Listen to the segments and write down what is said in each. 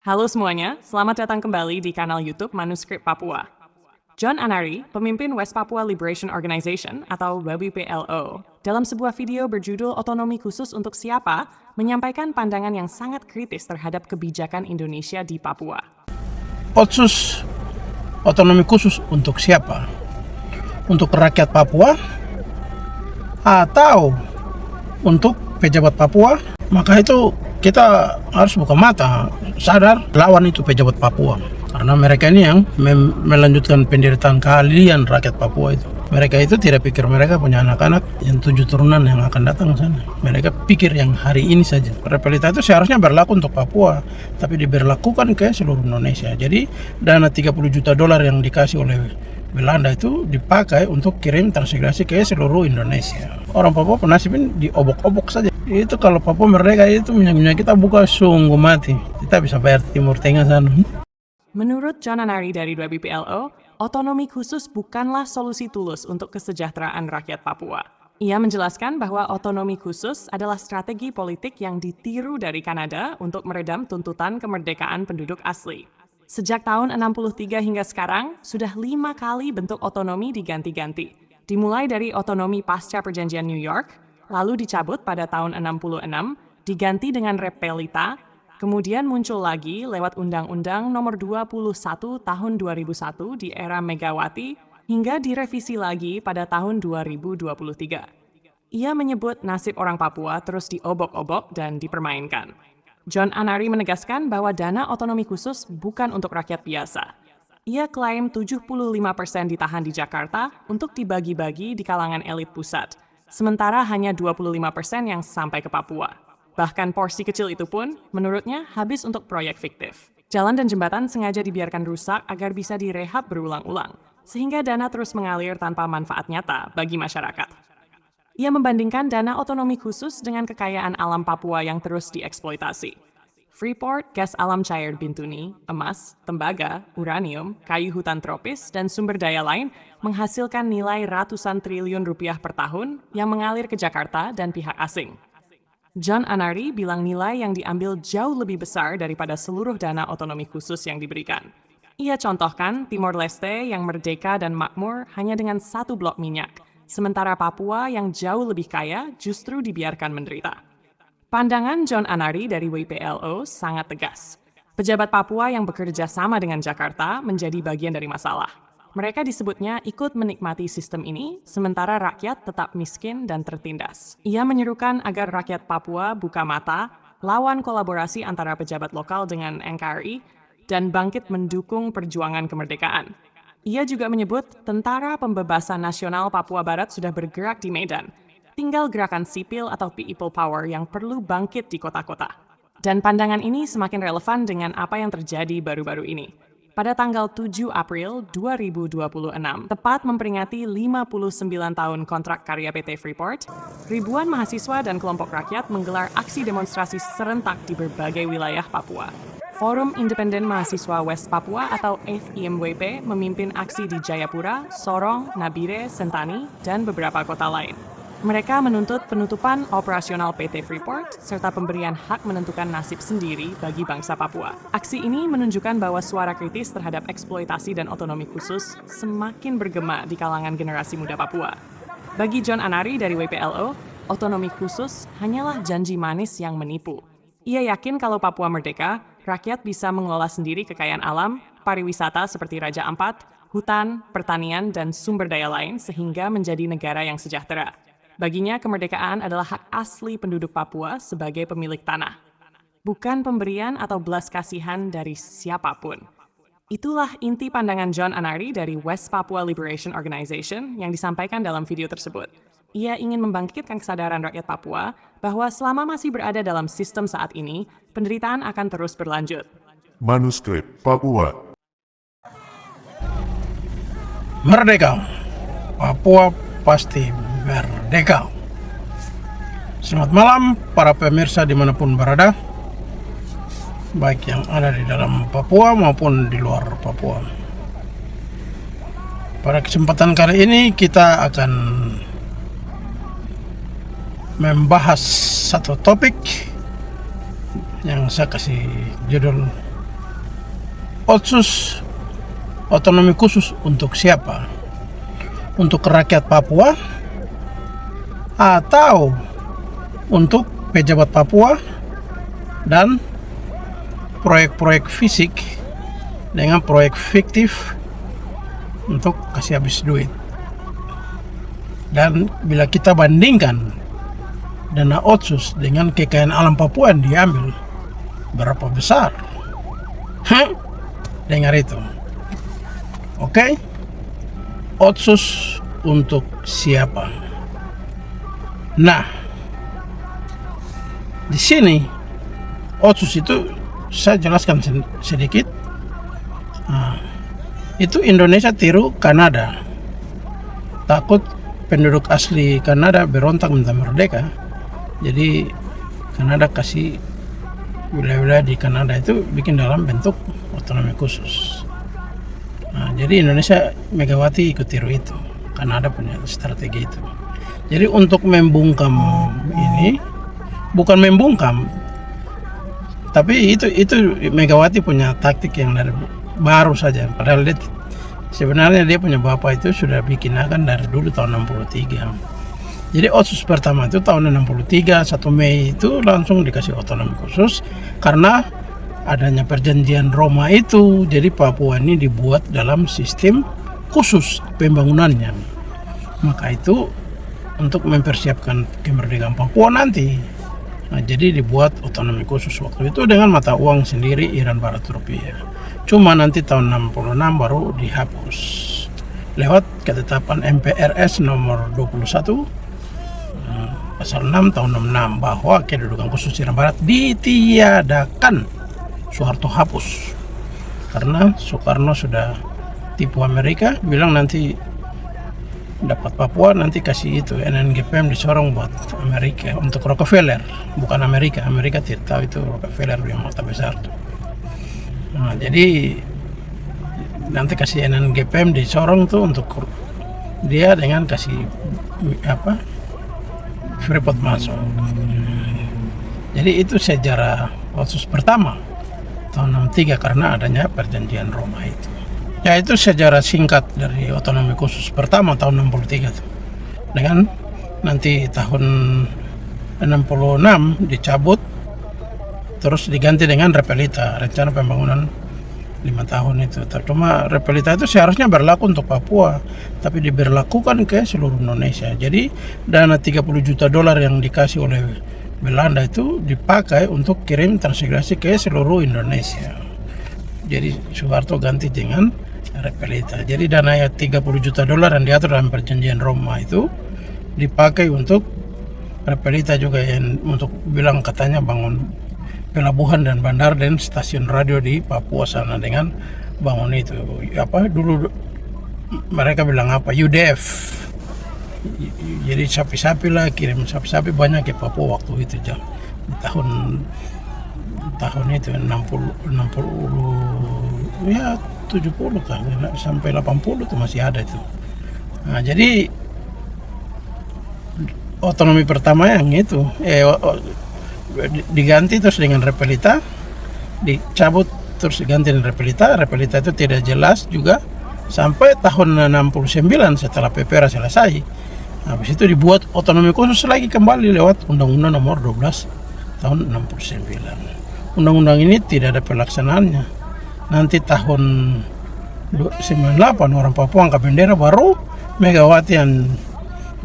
Halo semuanya, selamat datang kembali di kanal YouTube Manuskrip Papua. John Anari, pemimpin West Papua Liberation Organization atau WPLO, dalam sebuah video berjudul Otonomi Khusus untuk Siapa, menyampaikan pandangan yang sangat kritis terhadap kebijakan Indonesia di Papua. Otsus otonomi khusus untuk siapa? Untuk rakyat Papua atau untuk pejabat Papua? Maka itu kita harus buka mata, sadar lawan itu pejabat Papua. Karena mereka ini yang melanjutkan penderitaan keahlian rakyat Papua itu. Mereka itu tidak pikir mereka punya anak-anak yang 7 turunan yang akan datang sana. Mereka pikir yang hari ini saja. Repelita itu seharusnya berlaku untuk Papua, tapi diberlakukan ke seluruh Indonesia. Jadi dana 30 juta dolar yang dikasih oleh Belanda itu dipakai untuk kirim transmigrasi ke seluruh Indonesia. Orang Papua penasibin diobok-obok saja. Itu kalau Papua merdeka itu minyak kita buka sungguh mati. Kita bisa bayar Timur Tengah sana. Menurut John Anari dari WPLO, otonomi khusus bukanlah solusi tulus untuk kesejahteraan rakyat Papua. Ia menjelaskan bahwa otonomi khusus adalah strategi politik yang ditiru dari Kanada untuk meredam tuntutan kemerdekaan penduduk asli. Sejak tahun 63 hingga sekarang, sudah 5 kali bentuk otonomi diganti-ganti. Dimulai dari otonomi pasca perjanjian New York, lalu dicabut pada tahun 66, diganti dengan repelita, kemudian muncul lagi lewat Undang-Undang Nomor 21 Tahun 2001 di era Megawati, hingga direvisi lagi pada tahun 2023. Ia menyebut nasib orang Papua terus diobok-obok dan dipermainkan. John Anari menegaskan bahwa dana otonomi khusus bukan untuk rakyat biasa. Ia klaim 75% ditahan di Jakarta untuk dibagi-bagi di kalangan elit pusat, sementara hanya 25% yang sampai ke Papua. Bahkan porsi kecil itu pun, menurutnya, habis untuk proyek fiktif. Jalan dan jembatan sengaja dibiarkan rusak agar bisa direhab berulang-ulang, sehingga dana terus mengalir tanpa manfaat nyata bagi masyarakat. Ia membandingkan dana otonomi khusus dengan kekayaan alam Papua yang terus dieksploitasi. Freeport, gas alam cair Bintuni, emas, tembaga, uranium, kayu hutan tropis, dan sumber daya lain menghasilkan nilai ratusan triliun rupiah per tahun yang mengalir ke Jakarta dan pihak asing. John Anari bilang nilai yang diambil jauh lebih besar daripada seluruh dana otonomi khusus yang diberikan. Ia contohkan Timor Leste yang merdeka dan makmur hanya dengan 1 blok minyak, sementara Papua yang jauh lebih kaya justru dibiarkan menderita. Pandangan John Anari dari WPLO sangat tegas. Pejabat Papua yang bekerja sama dengan Jakarta menjadi bagian dari masalah. Mereka disebutnya ikut menikmati sistem ini, sementara rakyat tetap miskin dan tertindas. Ia menyerukan agar rakyat Papua buka mata, lawan kolaborasi antara pejabat lokal dengan NKRI, dan bangkit mendukung perjuangan kemerdekaan. Ia juga menyebut Tentara Pembebasan Nasional Papua Barat sudah bergerak di Medan. Tinggal gerakan sipil atau people power yang perlu bangkit di kota-kota. Dan pandangan ini semakin relevan dengan apa yang terjadi baru-baru ini. Pada tanggal 7 April 2026, tepat memperingati 59 tahun kontrak karya PT Freeport, ribuan mahasiswa dan kelompok rakyat menggelar aksi demonstrasi serentak di berbagai wilayah Papua. Forum Independen Mahasiswa West Papua atau FIMWP memimpin aksi di Jayapura, Sorong, Nabire, Sentani, dan beberapa kota lain. Mereka menuntut penutupan operasional PT Freeport serta pemberian hak menentukan nasib sendiri bagi bangsa Papua. Aksi ini menunjukkan bahwa suara kritis terhadap eksploitasi dan otonomi khusus semakin bergema di kalangan generasi muda Papua. Bagi John Anari dari WPLO, otonomi khusus hanyalah janji manis yang menipu. Ia yakin kalau Papua merdeka, rakyat bisa mengelola sendiri kekayaan alam, pariwisata seperti Raja Ampat, hutan, pertanian, dan sumber daya lain sehingga menjadi negara yang sejahtera. Baginya, kemerdekaan adalah hak asli penduduk Papua sebagai pemilik tanah, bukan pemberian atau belas kasihan dari siapapun. Itulah inti pandangan John Anari dari West Papua Liberation Organization yang disampaikan dalam video tersebut. Ia ingin membangkitkan kesadaran rakyat Papua bahwa selama masih berada dalam sistem saat ini, penderitaan akan terus berlanjut. Manuskrip Papua. Merdeka. Papua pasti merdeka. Selamat malam para pemirsa dimanapun berada, baik yang ada di dalam Papua maupun di luar Papua. Pada kesempatan kali ini kita akan membahas satu topik yang saya kasih judul Otsus otonomi khusus untuk siapa? Untuk rakyat Papua atau untuk pejabat Papua dan proyek-proyek fisik dengan proyek fiktif untuk kasih habis duit. Dan bila kita bandingkan dana otsus dengan kekayaan alam Papua yang diambil, berapa besar? Dengar itu. Oke? Otsus untuk siapa? Nah, di sini otsus itu saya jelaskan sedikit. Itu Indonesia tiru Kanada. Takut penduduk asli Kanada berontak minta merdeka. Jadi Kanada kasih wilayah-wilayah di Kanada itu bikin dalam bentuk otonomi khusus. Jadi Indonesia, Megawati ikut tiru itu. Kanada punya strategi itu. Jadi untuk membungkam ini, bukan membungkam, tapi itu Megawati punya taktik yang dari baru saja. Padahal sebenarnya dia punya bapak itu sudah bikin akan dari dulu tahun 63. Jadi otsus pertama itu tahun 63, 1 Mei itu langsung dikasih otonomi khusus karena adanya perjanjian Roma itu. Jadi Papua ini dibuat dalam sistem khusus pembangunannya. Maka itu untuk mempersiapkan kemerdekaan Papua nanti. Jadi dibuat otonomi khusus waktu itu dengan mata uang sendiri Iran Barat rupiah. Cuma nanti tahun 66 baru dihapus lewat ketetapan MPRS nomor 21 pasal 6 tahun 66 bahwa kedudukan khusus Iran Barat ditiadakan. Soeharto hapus karena Soekarno sudah tipu Amerika, bilang nanti dapat Papua nanti kasih itu NNGPM disorong buat Amerika untuk Rockefeller, bukan Amerika. Amerika tidak tahu itu Rockefeller yang mata besar tuh. Jadi nanti kasih NNGPM disorong tuh untuk dia dengan kasih Freeport masuk. Jadi itu sejarah otsus pertama tahun 63 karena adanya perjanjian Roma itu. Ya itu sejarah singkat dari otonomi khusus pertama tahun 63 tuh. Dengan nanti tahun 66 dicabut terus diganti dengan Repelita, rencana pembangunan 5 tahun itu. Cuma Repelita itu seharusnya berlaku untuk Papua, tapi diberlakukan ke seluruh Indonesia. Jadi dana 30 juta dolar yang dikasih oleh Belanda itu dipakai untuk kirim transmigrasi ke seluruh Indonesia. Jadi Soeharto ganti dengan Repelita. Jadi dana 30 juta dolar yang diatur dalam perjanjian Roma itu dipakai untuk Repelita juga, yang untuk bilang katanya bangun pelabuhan dan bandar dan stasiun radio di Papua sana dengan bangun itu. Dulu mereka bilang UDF. Jadi sapi-sapi lah, kirim sapi-sapi banyak ke Papua waktu itu di tahun itu 60 ya 70 kan sampai 80 itu masih ada itu. Jadi otonomi pertama yang itu diganti terus dengan Repelita, dicabut terus diganti dengan Repelita. Repelita itu tidak jelas juga sampai tahun 69 setelah PPRA selesai. Habis itu dibuat otonomi khusus lagi kembali lewat Undang-Undang nomor 12 tahun 69. Undang-undang ini tidak ada pelaksanaannya. Nanti tahun 98 orang Papua angkat bendera, baru Megawati yang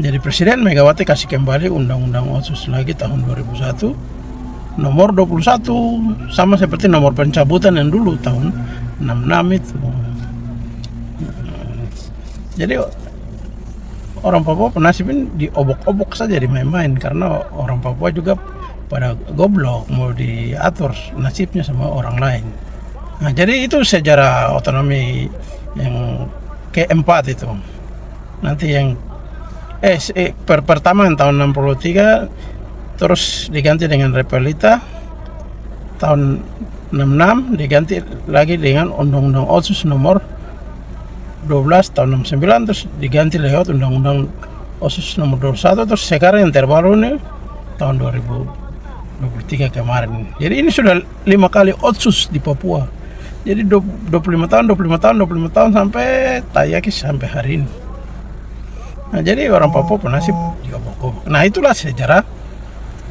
jadi presiden. Megawati kasih kembali Undang-Undang otsus lagi tahun 2001 nomor 21, sama seperti nomor pencabutan yang dulu tahun 66 itu. Jadi orang Papua penasibin diobok-obok saja, dimain-main, karena orang Papua juga pada goblok mau diatur nasibnya sama orang lain. Jadi itu sejarah otonomi yang keempat itu. Nanti yang pertama yang tahun 63 terus diganti dengan Repelita, tahun 66 diganti lagi dengan Undang-Undang Otsus nomor 12 tahun 69, terus diganti lewat Undang-Undang Otsus nomor 21, terus sekarang yang terbaru ini tahun 2023 kemarin. Jadi ini sudah 5 kali otsus di Papua. Jadi 25 tahun, 25 tahun, 25 tahun sampai tayaki sampai hari ini. Nah, jadi orang Papua bernasib diobok-obok. Nah, itulah sejarah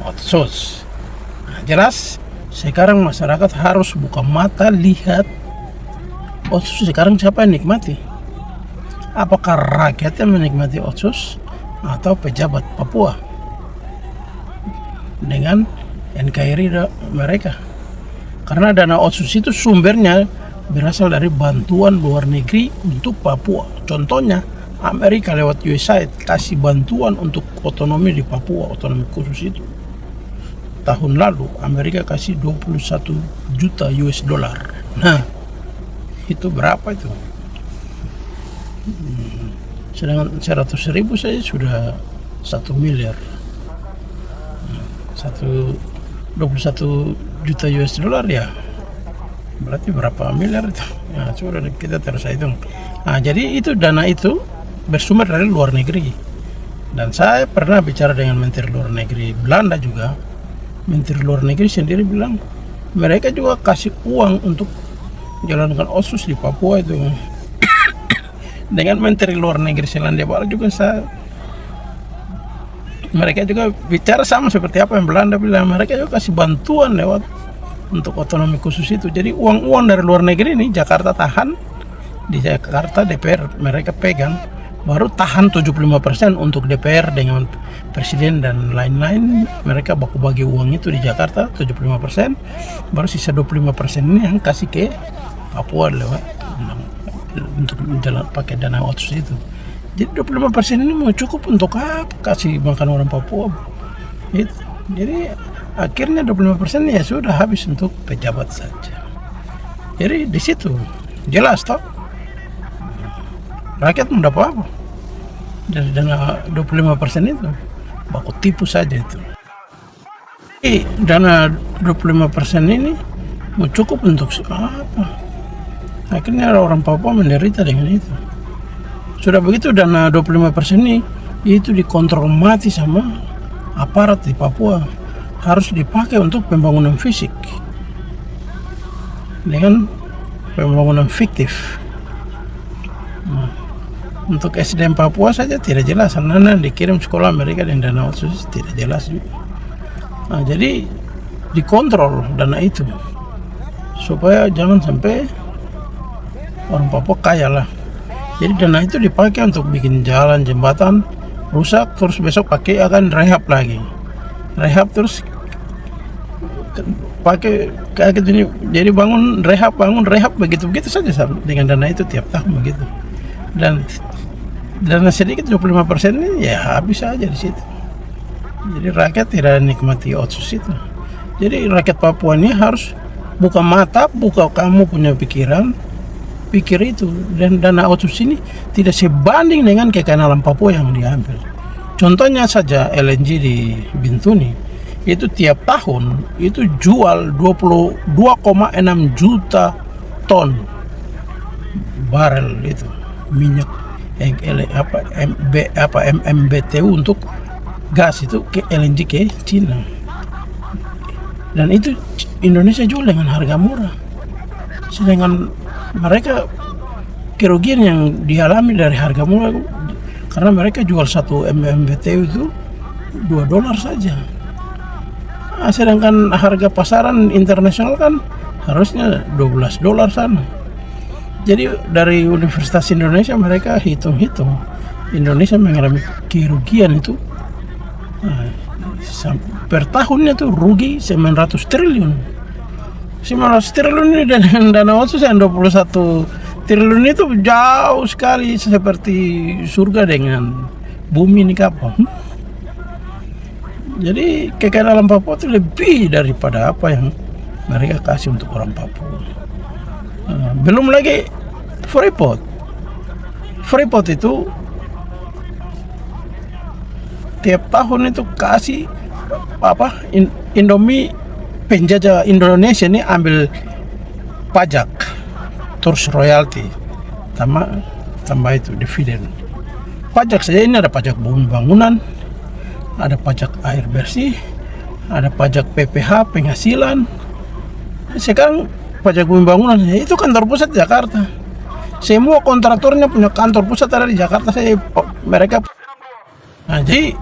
Otsus. Nah, jelas sekarang masyarakat harus buka mata lihat Otsus sekarang siapa yang nikmati. Apakah rakyat yang menikmati Otsus atau pejabat Papua dengan NKRI mereka? Karena dana Otsus itu sumbernya berasal dari bantuan luar negeri untuk Papua. Contohnya Amerika lewat USAID kasih bantuan untuk otonomi di Papua, otonomi khusus itu. Tahun lalu Amerika kasih 21 juta US dollar. Nah, itu berapa itu? Sedangkan 100.000 saja sudah 1 miliar. 21 juta US dollar ya. Berarti berapa miliar itu? Ya, sudah kita terus hitung. Nah, jadi itu dana itu bersumber dari luar negeri. Dan saya pernah bicara dengan Menteri Luar Negeri Belanda juga. Menteri Luar Negeri sendiri bilang mereka juga kasih uang untuk jalankan Otsus di Papua itu. Dengan Menteri Luar Negeri Selandia Baru juga mereka juga bicara sama seperti apa yang Belanda bilang. Mereka juga kasih bantuan lewat untuk otonomi khusus itu. Jadi uang-uang dari luar negeri ini Jakarta tahan, di Jakarta DPR mereka pegang, baru tahan 75% untuk DPR dengan presiden dan lain-lain. Mereka baku bagi uang itu di Jakarta 75%, baru sisa 25% ini yang kasih ke Papua lewat untuk jalan pakai dana Otsus itu. Jadi 25% ini mau cukup untuk apa kasih makan orang Papua itu. Jadi akhirnya 25% ya sudah habis untuk pejabat saja. Jadi di situ jelas toh rakyat mendapat apa dari dana 25% itu, baku tipu saja itu. Jadi dana 25% ini mau cukup untuk apa? Akhirnya orang Papua menderita dengan itu. Sudah begitu dana 25% ini itu dikontrol mati sama aparat di Papua, harus dipakai untuk pembangunan fisik dengan pembangunan fiktif. Nah, untuk SDM Papua saja tidak jelas, karena dikirim sekolah Amerika dengan dana Otsus tidak jelas juga. Nah, jadi dikontrol dana itu supaya jangan sampai orang Papua kaya lah. Jadi dana itu dipakai untuk bikin jalan, jembatan rusak, terus besok pakai akan rehab lagi, rehab terus pakai kayak gini. Jadi bangun rehab begitu saja dengan dana itu tiap tahun begitu. Dan dana sedikit 25% ini ya habis saja di situ. Jadi rakyat tidak nikmati Otsus itu. Jadi rakyat Papua ini harus buka mata, buka kamu punya pikiran, pikir itu. Dan dana Otsus ini tidak sebanding dengan kekayaan Papua yang diambil. Contohnya saja LNG di Bintuni itu tiap tahun itu jual 22,6 juta ton barel itu minyak MMBTU untuk gas itu ke LNG ke Cina. Dan itu Indonesia jual dengan harga murah. Sedangkan mereka kerugian yang dialami dari harga murah karena mereka jual 1 MMBTU itu $2 saja. Nah, sedangkan harga pasaran internasional kan harusnya $12 sana. Jadi dari Universitas Indonesia mereka hitung-hitung Indonesia mengalami kerugian itu per tahunnya tuh rugi 900 triliun. 900 triliun ini dengan dana Otsus yang 21 triliun itu jauh sekali, seperti surga dengan bumi ini kapal. Jadi kekayaan alam Papua itu lebih daripada apa yang mereka kasih untuk orang Papua. Belum lagi Freeport itu tiap tahun itu kasih Indomie, penjajah Indonesia ini ambil pajak terus royalti tambah itu dividen. Pajak saja ini ada pajak bumi bangunan, ada pajak air bersih, ada pajak PPH penghasilan. Sekarang pajak bumi bangunan itu kantor pusat Jakarta. Semua kontraktornya punya kantor pusat ada di Jakarta. Mereka nah, jadi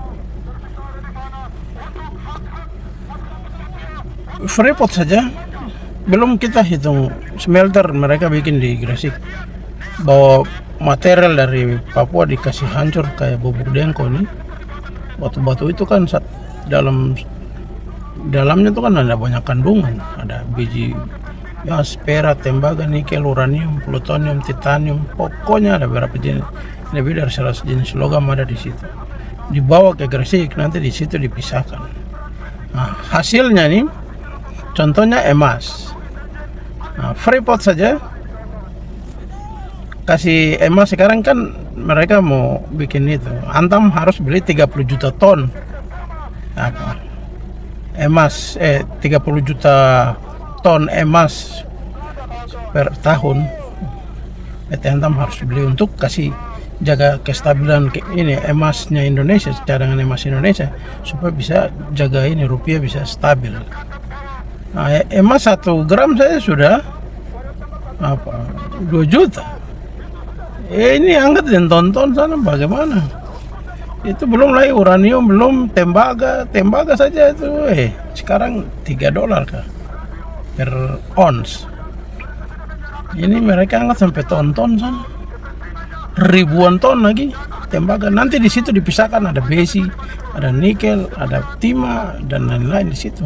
Freeport saja belum kita hitung smelter mereka bikin di Gresik, bawa material dari Papua dikasih hancur kayak bubuk dengko nih. Batu-batu itu kan dalamnya tuh kan ada banyak kandungan, ada biji gas, perak, tembaga, nikel, uranium, plutonium, titanium, pokoknya ada beberapa jenis, lebih dari 100 jenis logam ada di situ. Dibawa ke Gresik, nanti di situ dipisahkan. Nah, hasilnya nih, contohnya emas. Nah, Freeport saja kasih emas sekarang kan mereka mau bikin itu. Antam harus beli 30 juta ton apa emas, 30 juta ton emas per tahun. PT Antam harus beli untuk kasih jaga kestabilan ini emasnya Indonesia, cadangan emas Indonesia, supaya bisa jaga ini rupiah bisa stabil. Nah, emas 1 gram saya sudah 2 juta. Ini angkat dan tonton sana bagaimana? Itu belum lagi uranium, belum tembaga saja itu sekarang $3 kah per ons. Ini mereka angkat sampai ton-ton sana, ribuan ton lagi tembaga. Nanti di situ dipisahkan, ada besi, ada nikel, ada timah dan lain-lain di situ.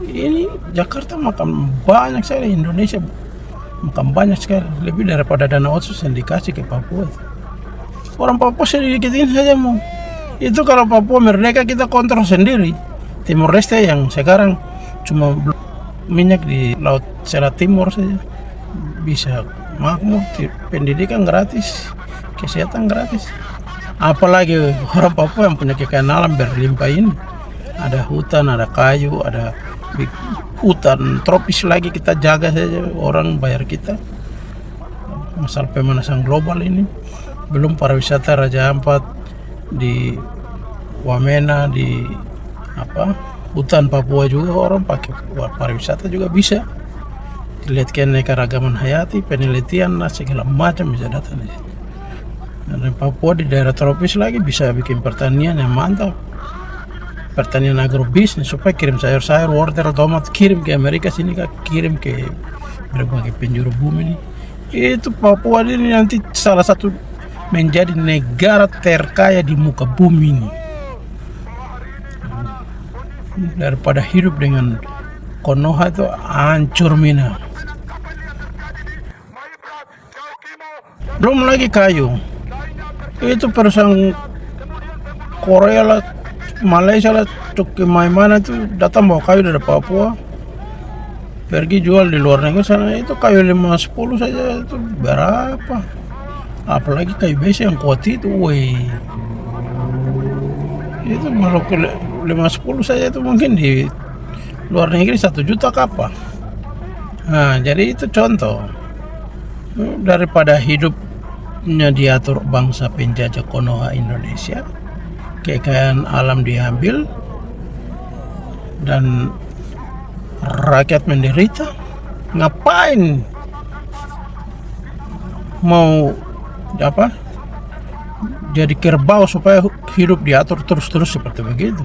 Ini Jakarta makan banyak sekali, Indonesia makan banyak sekali, lebih daripada dana otsus yang dikasih ke Papua. Orang Papua sedikit ini saja mau. Itu kalau Papua merdeka kita kontrol sendiri. Timor Leste yang sekarang cuma minyak di Laut Selat Timur saja bisa makmur, pendidikan gratis, kesehatan gratis. Apalagi orang Papua yang punya kekayaan alam berlimpah ini. Ada hutan, ada kayu, ada hutan tropis lagi kita jaga saja, orang bayar kita. Masalah pemanasan global ini, belum pariwisata Raja Ampat di Wamena, di hutan Papua juga orang pakai pariwisata juga bisa. Lihat keanekaragaman hayati, penelitian lah segala macam bisa datang di situ. Dan Papua di daerah tropis lagi bisa bikin pertanian yang mantap. Pertanian agrobisnis supaya kirim sayur-sayur, wortel, tomat, kirim ke Amerika sini, kirim ke berbagai penjuru bumi ini. Itu Papua ini nanti salah satu menjadi negara terkaya di muka bumi ini. Daripada hidup dengan Konoha itu hancur mina. Belum lagi kayu. Itu perusahaan Korea lah, Malaysia lah, Cukimai mana itu datang bawa kayu dari Papua, pergi jual di luar negeri sana. Itu kayu 5-10 saja itu berapa? Apalagi kayu besi yang kuat itu, itu kalau 5-10 saja itu mungkin di luar negeri 1 juta kapal. Nah, jadi itu contoh. Daripada hidupnya diatur bangsa penjajah Konoha Indonesia, kekayaan alam diambil dan rakyat menderita, ngapain mau jadi kerbau supaya hidup diatur terus-terus seperti begitu?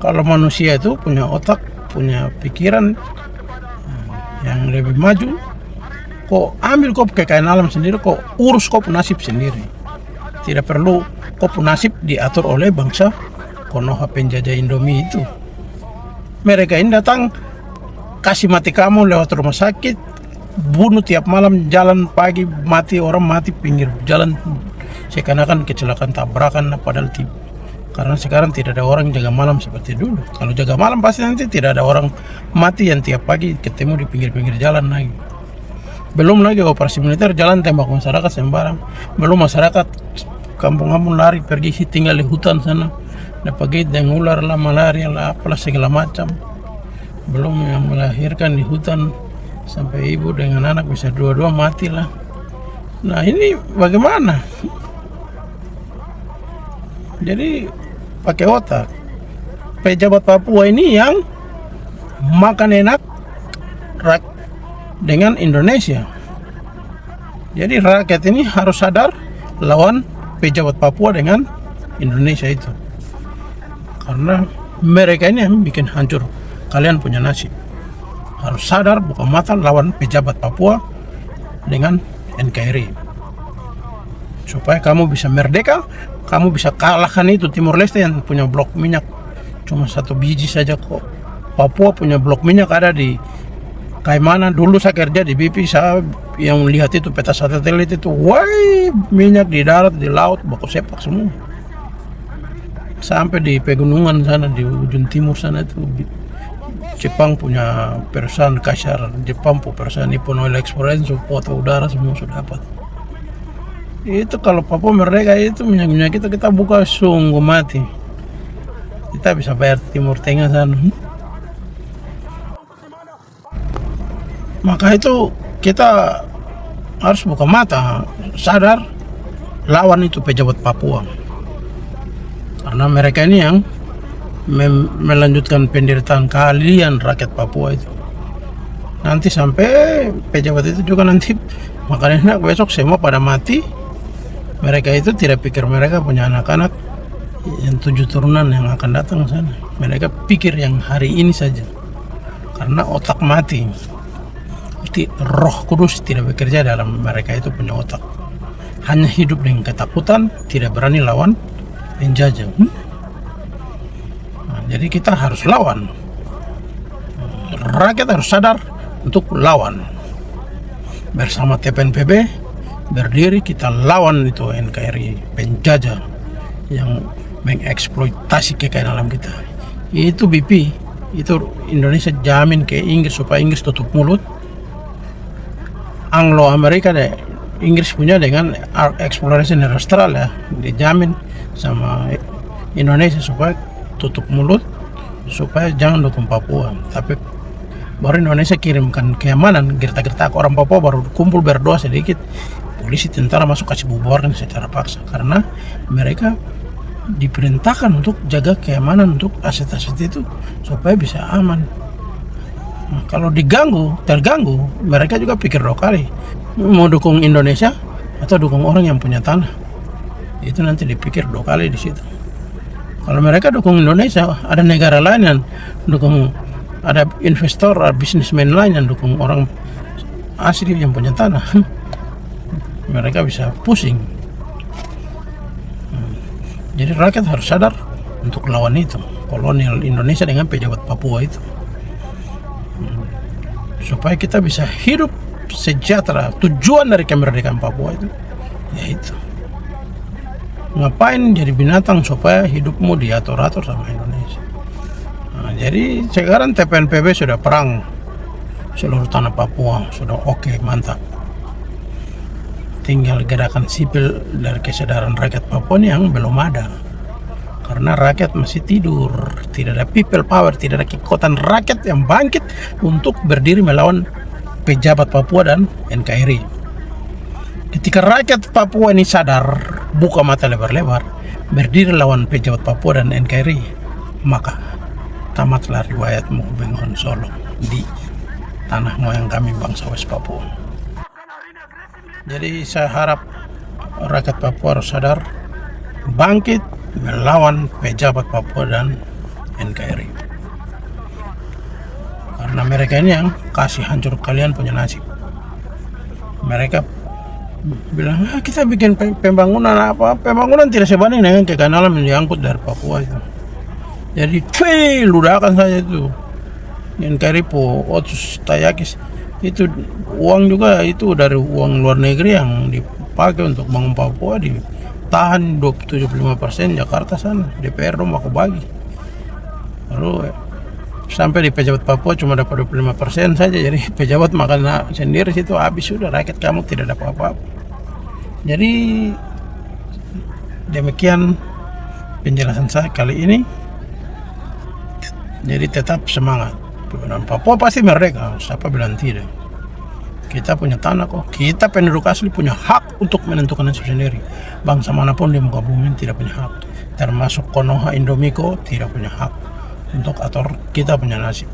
Kalau manusia itu punya otak, punya pikiran yang lebih maju, kok ambil kok kekayaan alam sendiri, kok urus kok nasib sendiri. Tidak perlu kok nasib diatur oleh bangsa Konoha penjajah Indomie itu. Mereka ini datang kasih mati kamu lewat rumah sakit, bunuh tiap malam, jalan pagi mati, orang mati pinggir jalan, seakan-akan kecelakaan tabrakan, padahal karena sekarang tidak ada orang jaga malam seperti dulu. Kalau jaga malam pasti nanti tidak ada orang mati yang tiap pagi ketemu di pinggir-pinggir jalan lagi. Belum lagi operasi militer, jalan tembak masyarakat sembarang. Belum masyarakat kampung-kampung lari pergi tinggal di hutan sana, dapat dengan ular lah, malaria lah, apalah segala macam. Belum yang melahirkan di hutan sampai ibu dengan anak bisa dua-dua mati lah. Nah, ini bagaimana? Jadi pakai otak. Pejabat Papua ini yang makan enak, dengan Indonesia. Jadi rakyat ini harus sadar lawan pejabat Papua dengan Indonesia itu. Karena mereka ini yang bikin hancur kalian punya nasib. Harus sadar, buka mata lawan pejabat Papua dengan NKRI. Supaya kamu bisa merdeka, kamu bisa kalahkan itu Timor Leste yang punya blok minyak cuma 1 biji saja kok. Papua punya blok minyak ada di Kaimana. Dulu saya kerja di BP, saya yang lihat itu peta satelit itu, wah, minyak di darat, di laut, baku sepak semua. Sampai di pegunungan sana, di ujung timur sana itu Jepang punya perusahaan Kaisar Jepang, perusahaan Nippon Oil Exploration, foto udara semua sudah dapat. Itu kalau Papua merdeka itu minyak kita buka sungguh mati. Kita bisa bayar Timur Tengah sana. Maka itu kita harus buka mata, sadar lawan itu pejabat Papua. Karena mereka ini yang melanjutkan penderitaan kalian rakyat Papua itu. Nanti sampai pejabat itu juga nanti makanya besok semua pada mati. Mereka itu tidak pikir mereka punya anak-anak yang 7 turunan yang akan datang sana. Mereka pikir yang hari ini saja. Karena otak mati. Roh Kudus tidak bekerja dalam mereka itu punya otak. Hanya hidup dengan ketakutan, tidak berani lawan penjajah. Jadi kita harus lawan. Rakyat harus sadar untuk lawan. Bersama TPNPB berdiri kita lawan itu NKRI penjajah yang mengeksploitasi kekayaan alam kita. Itu BP, itu Indonesia jamin ke Inggris supaya Inggris tutup mulut. Anglo-Amerika deh, Inggris punya dengan exploration dari Australia dijamin sama Indonesia supaya tutup mulut, supaya jangan dukung Papua. Tapi baru Indonesia kirimkan keamanan, gertak-gertak orang Papua baru kumpul berdoa sedikit, polisi tentara masuk kasih bubarkan secara paksa karena mereka diperintahkan untuk jaga keamanan untuk aset-aset itu supaya bisa aman. Nah, kalau terganggu, mereka juga pikir 2 kali mau dukung Indonesia atau dukung orang yang punya tanah. Itu nanti dipikir 2 kali di situ. Kalau mereka dukung Indonesia, ada negara lain yang dukung, ada investor, ada bisnismen lain yang dukung orang asli yang punya tanah. Mereka bisa pusing. Jadi rakyat harus sadar untuk lawan itu, kolonial Indonesia dengan pejabat Papua itu. Supaya kita bisa hidup sejahtera. Tujuan dari kemerdekaan Papua itu yaitu ngapain jadi binatang supaya hidupmu diatur-atur sama Indonesia. Nah, jadi sekarang TPNPB sudah perang seluruh tanah Papua, sudah oke, mantap. Tinggal gerakan sipil dari kesadaran rakyat Papua ini yang belum ada. Karena rakyat masih tidur, tidak ada people power, tidak ada kekuatan rakyat yang bangkit untuk berdiri melawan pejabat Papua dan NKRI. Ketika rakyat Papua ini sadar, buka mata lebar-lebar, berdiri lawan pejabat Papua dan NKRI, maka tamatlah riwayatmu Bengon Solo di tanah moyang kami bangsa West Papua. Jadi saya harap rakyat Papua harus sadar, bangkit melawan pejabat Papua dan NKRI. Karena mereka ini yang kasih hancur kalian punya nasib. Mereka bilang, kita bikin pembangunan apa? Pembangunan tidak sebanding dengan kekayaan alam yang diangkut dari Papua itu. Jadi, ludahkan saja itu. NKRI po Otsus Tayakis itu uang juga itu dari uang luar negeri yang dipakai untuk bangun Papua, ditahan 75% Jakarta sana, DPR dong aku bagi. Lalu sampai di pejabat Papua cuma dapat 25% saja, jadi pejabat makan sendiri situ, habis sudah, rakyat kamu tidak dapat apa-apa. Jadi demikian penjelasan saya kali ini. Jadi tetap semangat. Papua pasti merdeka, siapa bilang tidak. Kita punya tanah kok, kita penduduk asli punya hak untuk menentukan nasib sendiri. Bangsa manapun di muka bumi tidak punya hak, termasuk Konoha Indomiko tidak punya hak untuk atur kita punya nasib.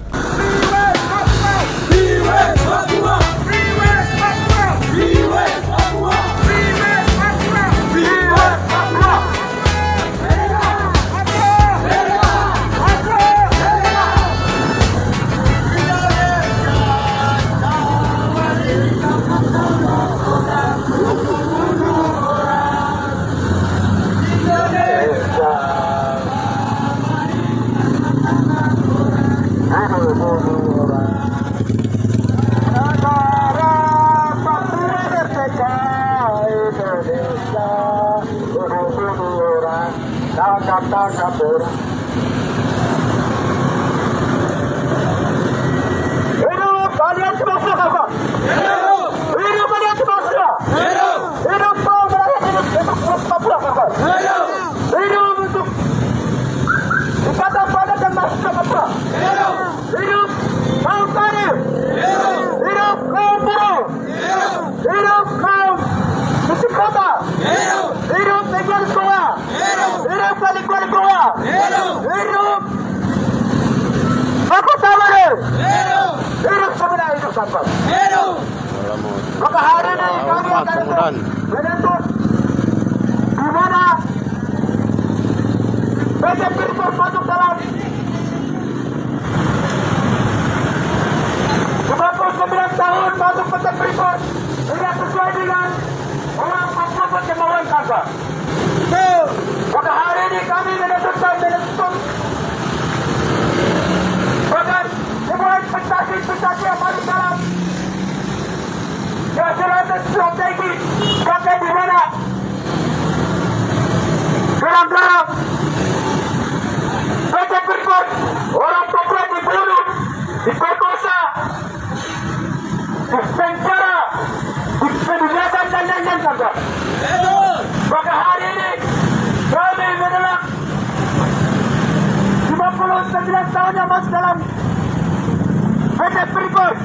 Hidup Aku Tamara. Hidup sebenarnya hidup Sabah. Maka hari ini kami akan menuntut di mana PT Freeport masuk dalam 29 tahun masuk PT Freeport tidak sesuai dengan orang Papua berkemauan Sabah. Maka hari ini kami menuntut bahkan semua investasi yang masuk dalam keselamatan strategi sampai di mana dalam PT Freeport orang Papua dibunuh, diperkosa, dipenjara, dibinasakan dan lain-lain saja. Maka hari ini kami menolak 59 tahun yang masuk dalam PT Freeport.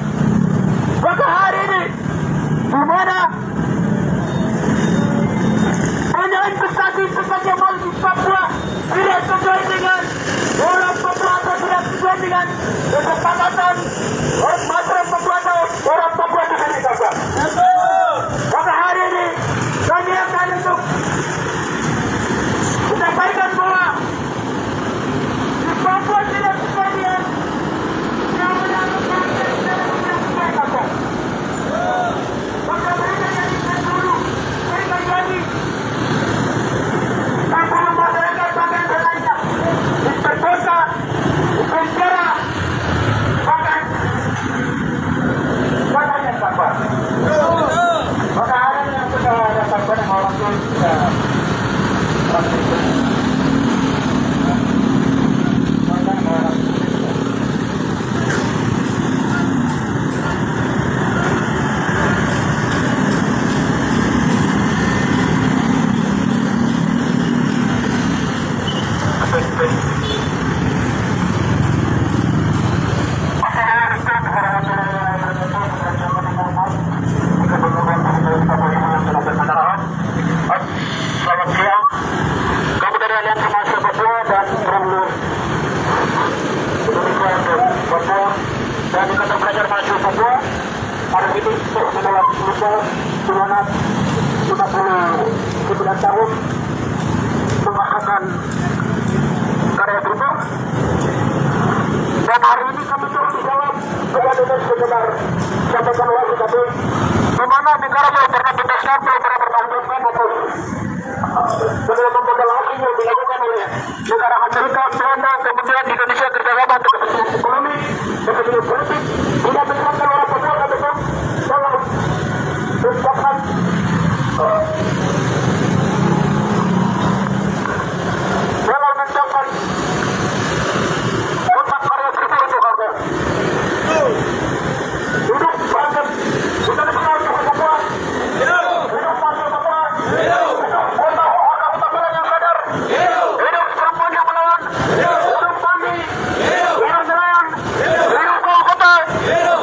Maka hari ini di mana hanya investasi yang masuk di Papua tidak sesuai dengan orang Papua atau tidak sesuai dengan kesepakatan masyarakat Papua atau orang Papua di sini saja. Maka hari ini kami akan untuk menyampaikan bahwa di Papua tidak sesuai dengan yang menyangkut tidak sesuai saja. Maka mereka yang ingin dulu mereka jadi tanpa masyarakat bahkan lainnya diperkosa, dipenjara, bahkan yang sabar. Maka hari ini yang sudah datangkan yang orang tua sudah selamat siang. Kami dari Aliansi Mahasiswa Papua dan Perlur Indonesia Papua dan Ikatan Pelajar Mahasiswa Papua hari ini menolak usaha semangat 59 tahun mengasakan karya Freeport. Dan hari ini kami turun di jalan kepada sekedar sampaikan wajib kami di mana negara yang pernah kita sampai pernah bertanggungan atau dengan modal asing yang dilakukan oleh negara Amerika, Belanda, kemudian Indonesia kerjasama untuk kepentingan ekonomi, kepentingan politik, tidak menyebabkan orang Papua kebetulan dalam menciptakan otak karya Freeport untuk harga. Hidup bangkit, kita dikenal dengan Papua. Hidup bangkit Papua. Hidup perempuan yang melawan. Hidup kami. Hidup nelayan. Hidup kota.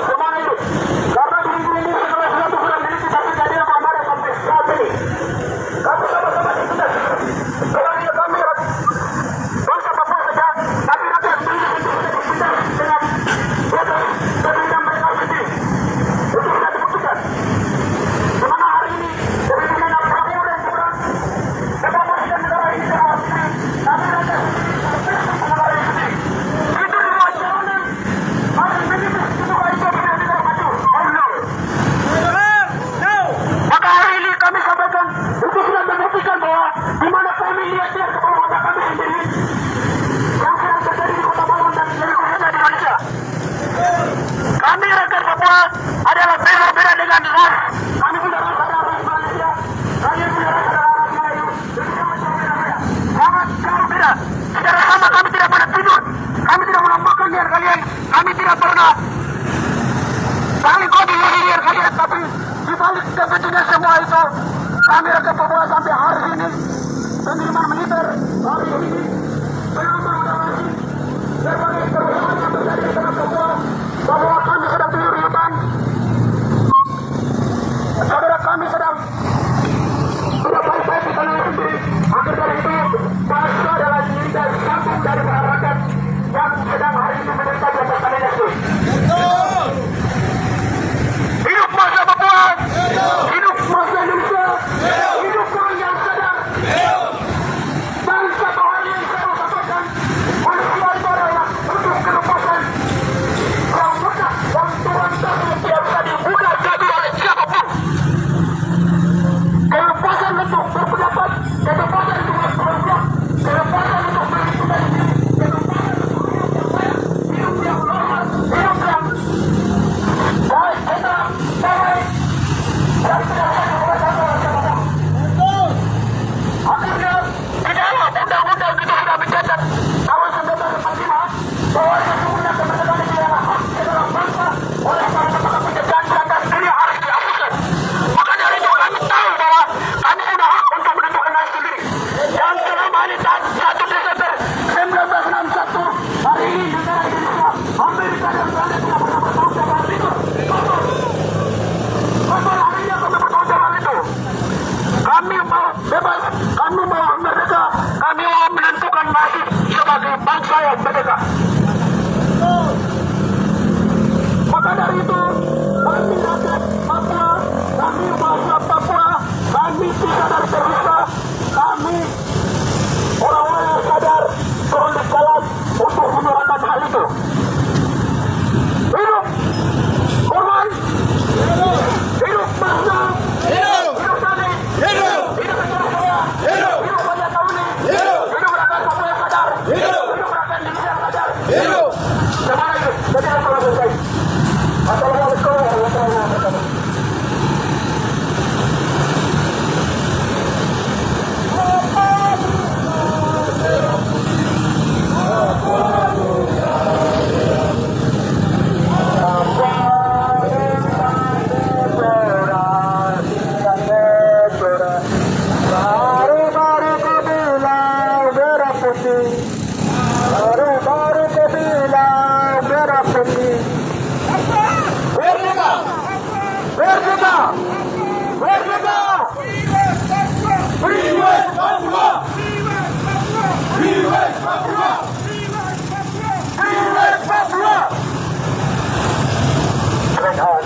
Semuanya hidup. Karena diri ini setelah 1 bulan ini kita tidak ada yang sampai saat ini. Kami sama-sama kita. Kalau dia kami bangsa Papua saja, tapi nanti kita dengan dengan mereka sendiri. Itu sudah dibuktikan. Dimana hari ini kepemimpinan Prabowo dan Gibran mempromosikan negara ini secara sendiri. Kami nanti negara ini sendiri. Itu semua jalanan harus begitu supaya itu bisa negara maju. Maka hari ini kami sampaikan itu sudah membuktikan bahwa di mana kami lihat kepala mata kami sendiri yang sedang terjadi di Kota Balam dan seluruhnya di Indonesia. Kami rakyat Papua adalah beda-beda dengan ras. Kami punya ras adalah ras Malaysia. Kalian punya ras adalah ras Melayu. Jadi sama-sama beda-beda. Sangat jauh beda. Secara sama kami tidak pernah tidur. Kami tidak pernah makan biar kalian. Kami tidak pernah saling kopi biar kalian. Tapi di balik kepentingan semua itu, kami rakyat Papua sampai hari ini penerimaan militer hari ini menambah lagi berbagai kerusakan yang terjadi di tengah Papua bahwa kami sedang dirugikan. Saudara kami sedang sudah baik-baik di tanah sendiri. Akhir dari itu, bangsa adalah diri dan satu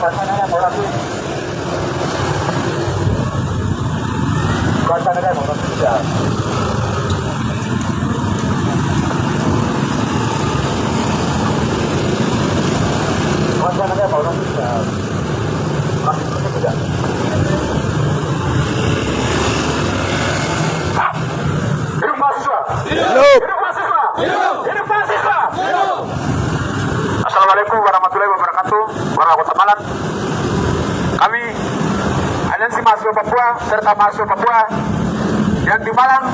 Suasana orang ini. Suasana orang ini. Suasana orang ini. Masih tidak. Hidup mahasiswa. Hidup mahasiswa. Hidup mahasiswa. Assalamualaikum warahmatullahi wabarakatuh. Warga Kota Malang. Kami Aliansi Mahasiswa Papua serta Mahasiswa Papua yang di Malang.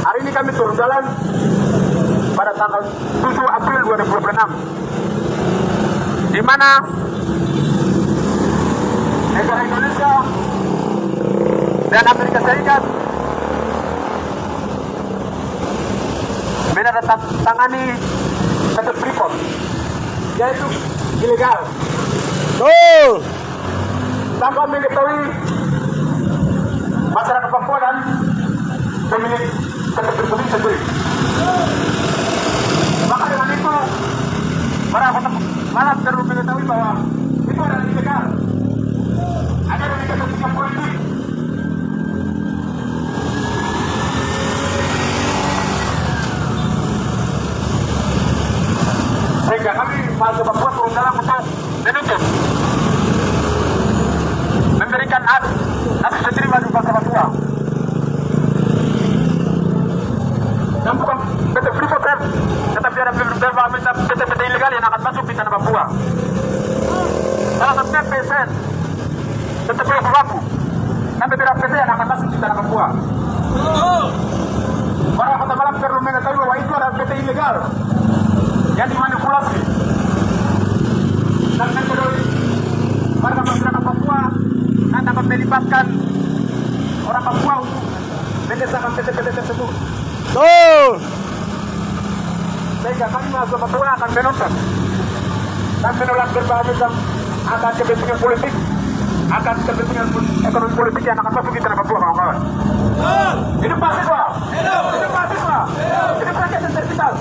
Hari ini kami turun jalan pada tanggal 7 April 2026, di mana negara Indonesia dan Amerika Serikat menandatangani PT Freeport, yaitu ilegal. Tanpa mengetahui masyarakat Papua dan pemilik PT Freeport sendiri. Maka dengan itu, para Kota Malang perlu mengetahui bahwa itu adalah ilegal. Ada dari kepentingan politik. Sehingga kami mahasiswa Papua turun dalam untuk menuntut memberikan nasib sendiri bagi bangsa Papua. Dan bukan PT Freeport, tetapi ada PT ilegal yang akan masuk di tanah Papua. Salah satunya PSN, PT Pelaku, dan beberapa PT yang akan masuk di tanah Papua. Para Kota Malang perlu mengetahui bahwa itu adalah PT ilegal yang dimanipulasi dan menjadi warga masyarakat Papua dan dapat melibatkan orang Papua untuk mengesahkan PT-PT tersebut. Sehingga kami mahasiswa Papua akan menuntut dan menolak berbagai macam akan kepentingan politik, akan kepentingan ekonomi politik yang akan masuk di tanah Papua, kawan-kawan. Hidup mahasiswa! Hidup mahasiswa! Hidup rakyat yang terpital!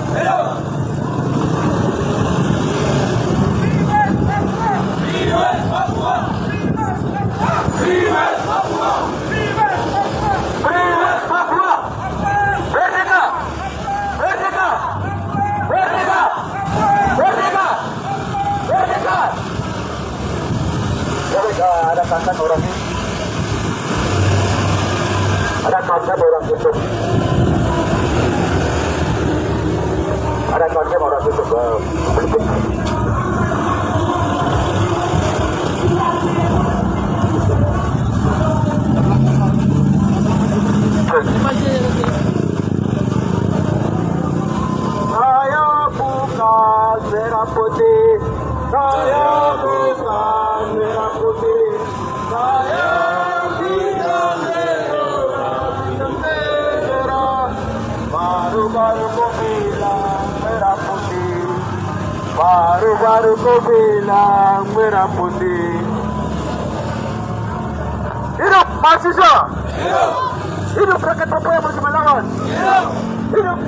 Ada konsep orang ini, ada konsep orang tutup, ada konsep orang tutup politik. Saya bukan merah putih, saya bukan merah putih, saya bintang merah, baru-baru ku bilang merah putih, baru-baru ku bilang merah putih. Hidup mahasiswa! Hidup! Hidup rakyat Papua yang masih melawan! Hidup! Hidup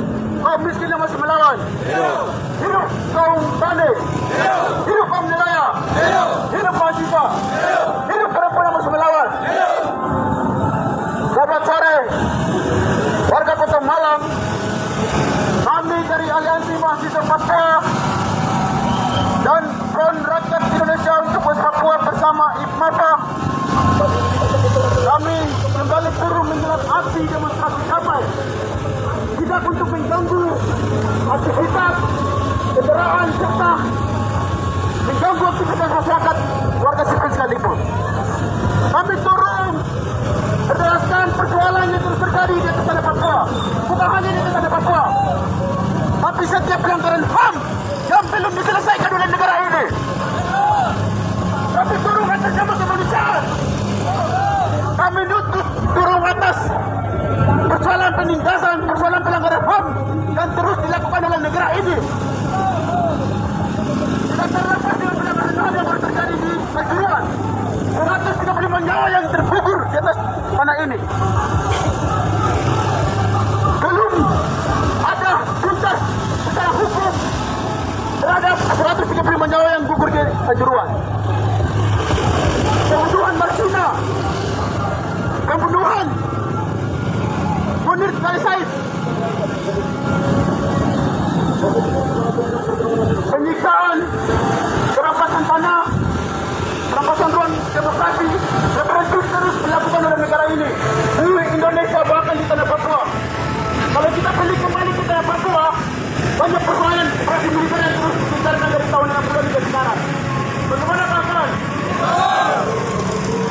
kaum miskin yang masih melawan! Hidup! Hidup kaum tani! Hidup! Hidup kaum nelayan! Hidup! Hidup mahasiswa! Hidup! Hidup perempuan yang masih melawan! Hidup! Selamat sore, warga Kota Malang. Kami dari Aliansi Mahasiswa Papua dan Front Rakyat Indonesia untuk Papua bersama IPMAPA. Kami kembali turun menggelar aksi demonstrasi damai, tidak untuk mengganggu aktivitas kendaraan serta mengganggu aktivitas masyarakat warga sipil sekalipun. Kami turun berdasarkan persoalan yang terus terjadi di atas tanah Papua, bukan hanya di atas tanah Papua, tapi setiap pelanggaran HAM yang belum diselesaikan oleh negara ini. Kami turun atas nama kemanusiaan. Kami turun atas persoalan penindasan, persoalan pelanggaran HAM yang terus dilakukan oleh negara ini. Tidak terlepas dengan pelanggaran HAM yang baru terjadi di pembunuhan Munir Said, penyiksaan, perampasan tanah, perampasan ruang demokrasi, represif terus dilakukan oleh negara ini di Indonesia, bahkan di tanah Papua. Kalau kita balik kembali ke tanah Papua, banyak persoalan operasi militer yang terus digencarkan dari tahun 60 hingga sekarang. Bagaimana kawan?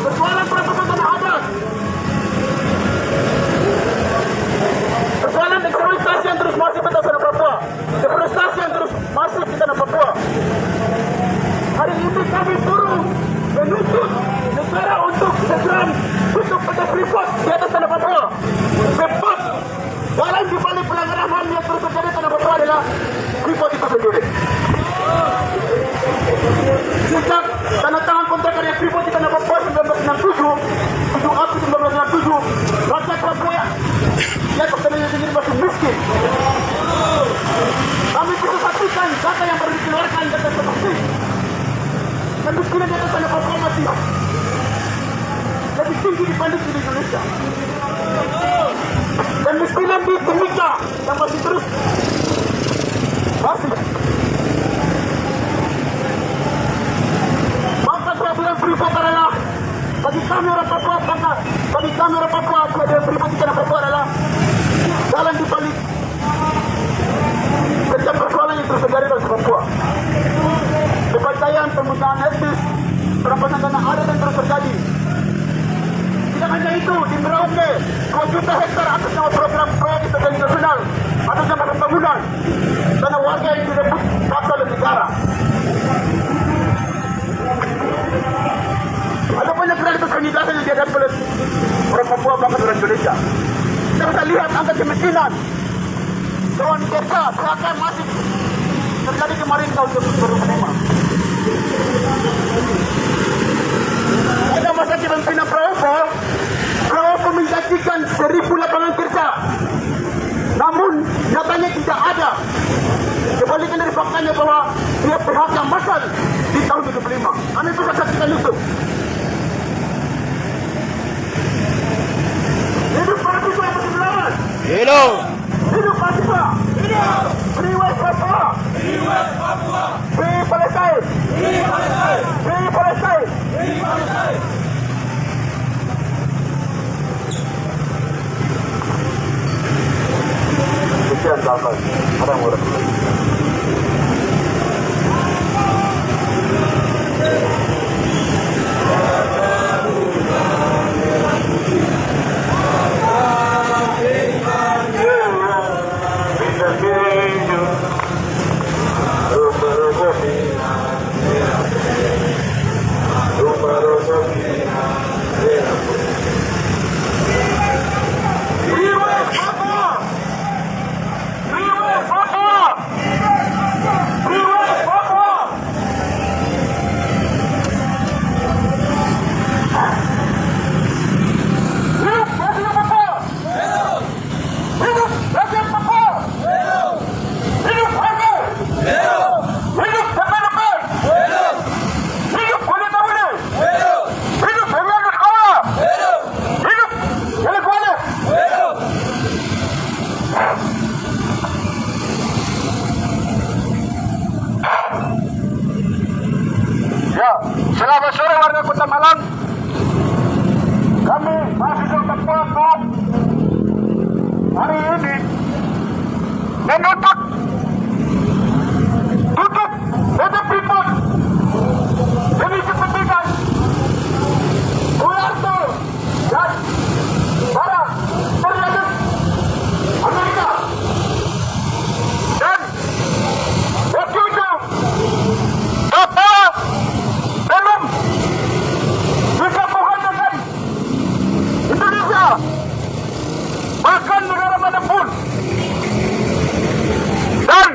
Persoalan perampasan tanah adat, persoalan eksploitasi yang terus masif di tanah Papua, deforestasi yang terus masif di tanah Papua. Hari ini kami turun menuntut negara untuk segera tutup PT Freeport di atas tanah Papua. Sebab dalam di balik pelanggaran HAM yang terus terjadi di tanah Papua adalah Freeport itu sendiri. Sejak tanda tangan kontrak karya Freeport di tanah Papua 1967, 7 April 1967, rakyat Papua yang petani sendiri masih miskin. Kami bisa saksikan data yang baru dikeluarkan data statistik. Kemiskinan di atas tanah Papua masih lebih tinggi dibanding di Indonesia. Kemiskinan di Timika yang masih terus masih. Maka saya bilang Freeport adalah bagi kami orang Papua, bagi kami orang Papua, Freeport di tanah Papua adalah jalan di balik setiap persoalan yang terus terjadi di Papua. Kepercayaan penggunaan etnis, perampasan tanah adat yang terus terjadi. Tidak hanya itu, di Merauke 2 juta hektar atas nama program proyek strategis nasional, atas nama pembangunan tanah warga yang direbut paksa oleh negara. Ada banyak realitas penindasan yang dihadapi oleh orang Papua bahkan orang Indonesia. Kita bisa lihat angka kemiskinan, kawan kerja, PHK masih terjadi kemarin tahun 2005. Ada masa kepemimpinan Prabowo menjanjikan 1.000 lapangan kerja, namun nyatanya tidak ada. Kebalikan dari faktanya bahwa dia PHK massal di tahun 2005. Kami bisa saksikan itu. Hidup mahasiswa yang masih melawan. Hidup! Hidup mahasiswa. Hidup! Free West Papua. Free West Papua. Free Palestine. Free Palestine. Free Palestine. Free Palestine. Sekian kawan. Ada yang orang. Selamat sore warga Kota Malang. Kami mahasiswa Papua hari ini menuntut tutup PT Freeport demi kepentingan Soeharto dan para terlibat Amerika dan berujung Papua belum bisa menghancurkan Indonesia, bahkan negara manapun. Dan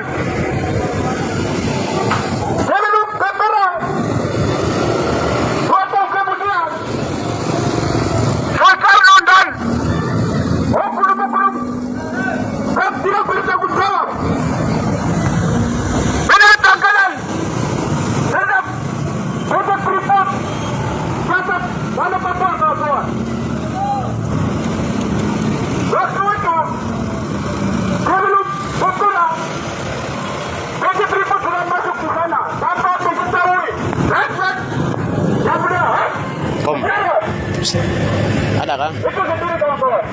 Ada kan? Itu sendiri kawan-kawan.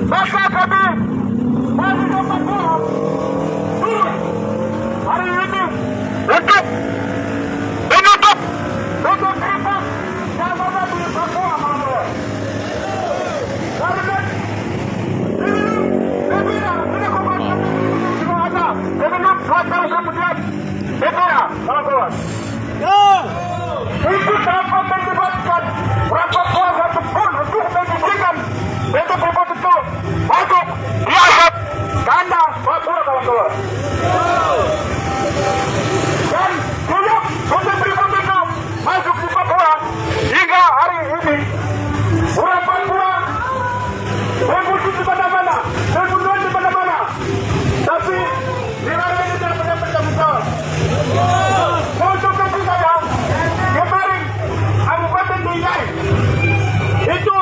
Maka kami masih dapat bohong hari ini untuk menutup ribut yang ada di Papua, kawan-kawan. Karena ini komentar juga ada. Sebelum 2 tahun kemudian, segera, kawan-kawan. Untuk dapat mendapatkan berapa kuasa pun untuk memastikan itu berapa betul masuk di aset tanah Papua, kawan-kawan. Dan belum untuk berikut itu masuk di Papua hingga hari ini orang Papua revolusi di mana-mana, revolusi di mana-mana, tapi nilai ini tidak pernah bertanggung. Untuk itu saya kemarin Kabupaten Binjai itu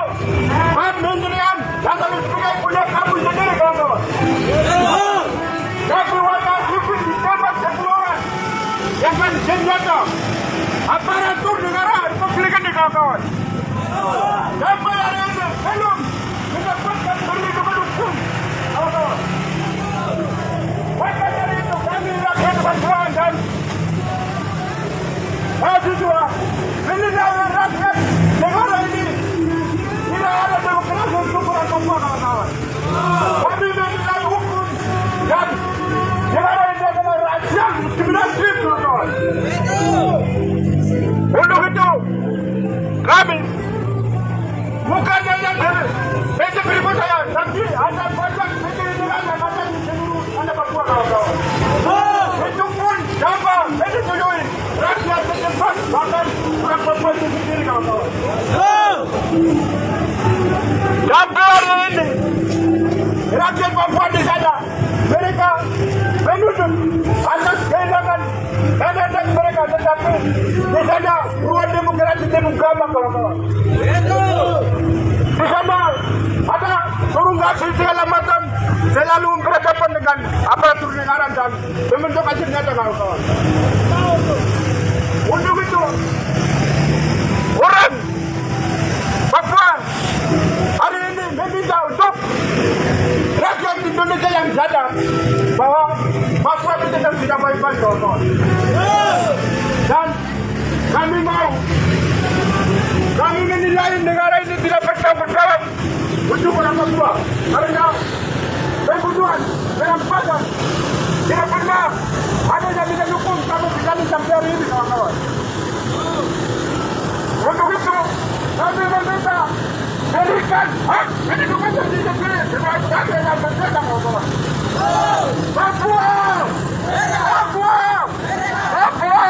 Kementerian yang kami sebagai punya kamu sendiri, kawan-kawan. Tapi warga sipil ditembak 10 orang dengan senjata aparatur negara Republik ini, kawan-kawan. Sampai hari ini belum mendapatkan perlindungan hukum, kawan-kawan. Maka dari itu kami rakyat Papua dan mahasiswa menilai rakyat negara ini tidak ada demokrasi untuk orang Papua, kawan-kawan. Kami menilai hukum dan negara ini adalah rahasia diskriminasi, kawan-kawan. Untuk itu kami bukan hanya dari PT Freeport saya, tapi ada banyak PT negara yang ada di seluruh tanah Papua, kawan-kawan. Itu pun dapat disetujui rakyat setempat, bahkan orang Papua itu sendiri, kawan-kawan. Sampai hari ini rakyat Papua di sana mereka menuntut atas kehilangan dana mereka, tetapi di sana ruang demokrasi terbuka, kawan-kawan. Di sana ada surungasi segala macam, selalu berhadapan dengan aparatur negara dan pembentukan senjata, kawan-kawan. Untuk itu orang Papua hari ini meminta untuk rakyat Indonesia yang sadar bahwa Papua itu tidak baik-baik, kawan-kawan. Dan kami menilai negara ini tidak bertanggung jawab untuk orang Papua karena kebutuhan perampasan tidak pernah ada yang bisa dukung kami sampai hari ini, kawan-kawan. Untuk itu kami meminta berikan hak kehidupan yang sendiri sebagai rakyat yang bersenjata, kawan-kawan. Papua, Papua, Papua.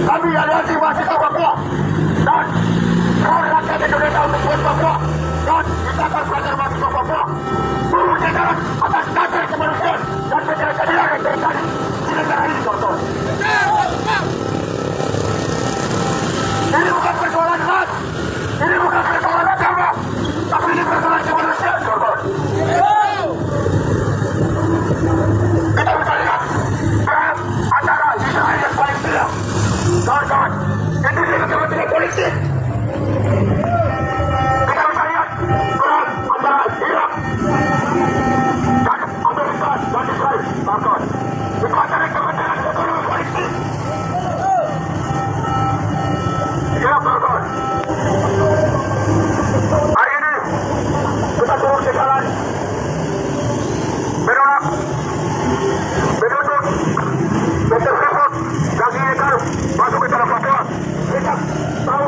Kami aliansi mahasiswa Papua dan rakyat Indonesia untuk buat Papua, dan kita akan belajar mahasiswa Papua berwujudkan atas dasar kemanusiaan dan keadilan yang terjadi di negara ini, kawan-kawan. Ini bukan persoalan ras, ini bukan persoalan agama, tapi ini persoalan kemanusiaan, kawan-kawan. Kita bisa lihat perang antara Israel dan Palestina, kawan-kawan. Itu juga kepentingan politik. Kita bisa lihat perang antara Irak dan Amerika dan Israel, kawan-kawan. Itu antara kepentingan ekonomi politik. Ya, kawan-kawan. Hari ini kita turun ke jalan menolak menuntut PT Freeport dan ilegal masuk ke tanah Papua. Kita tahu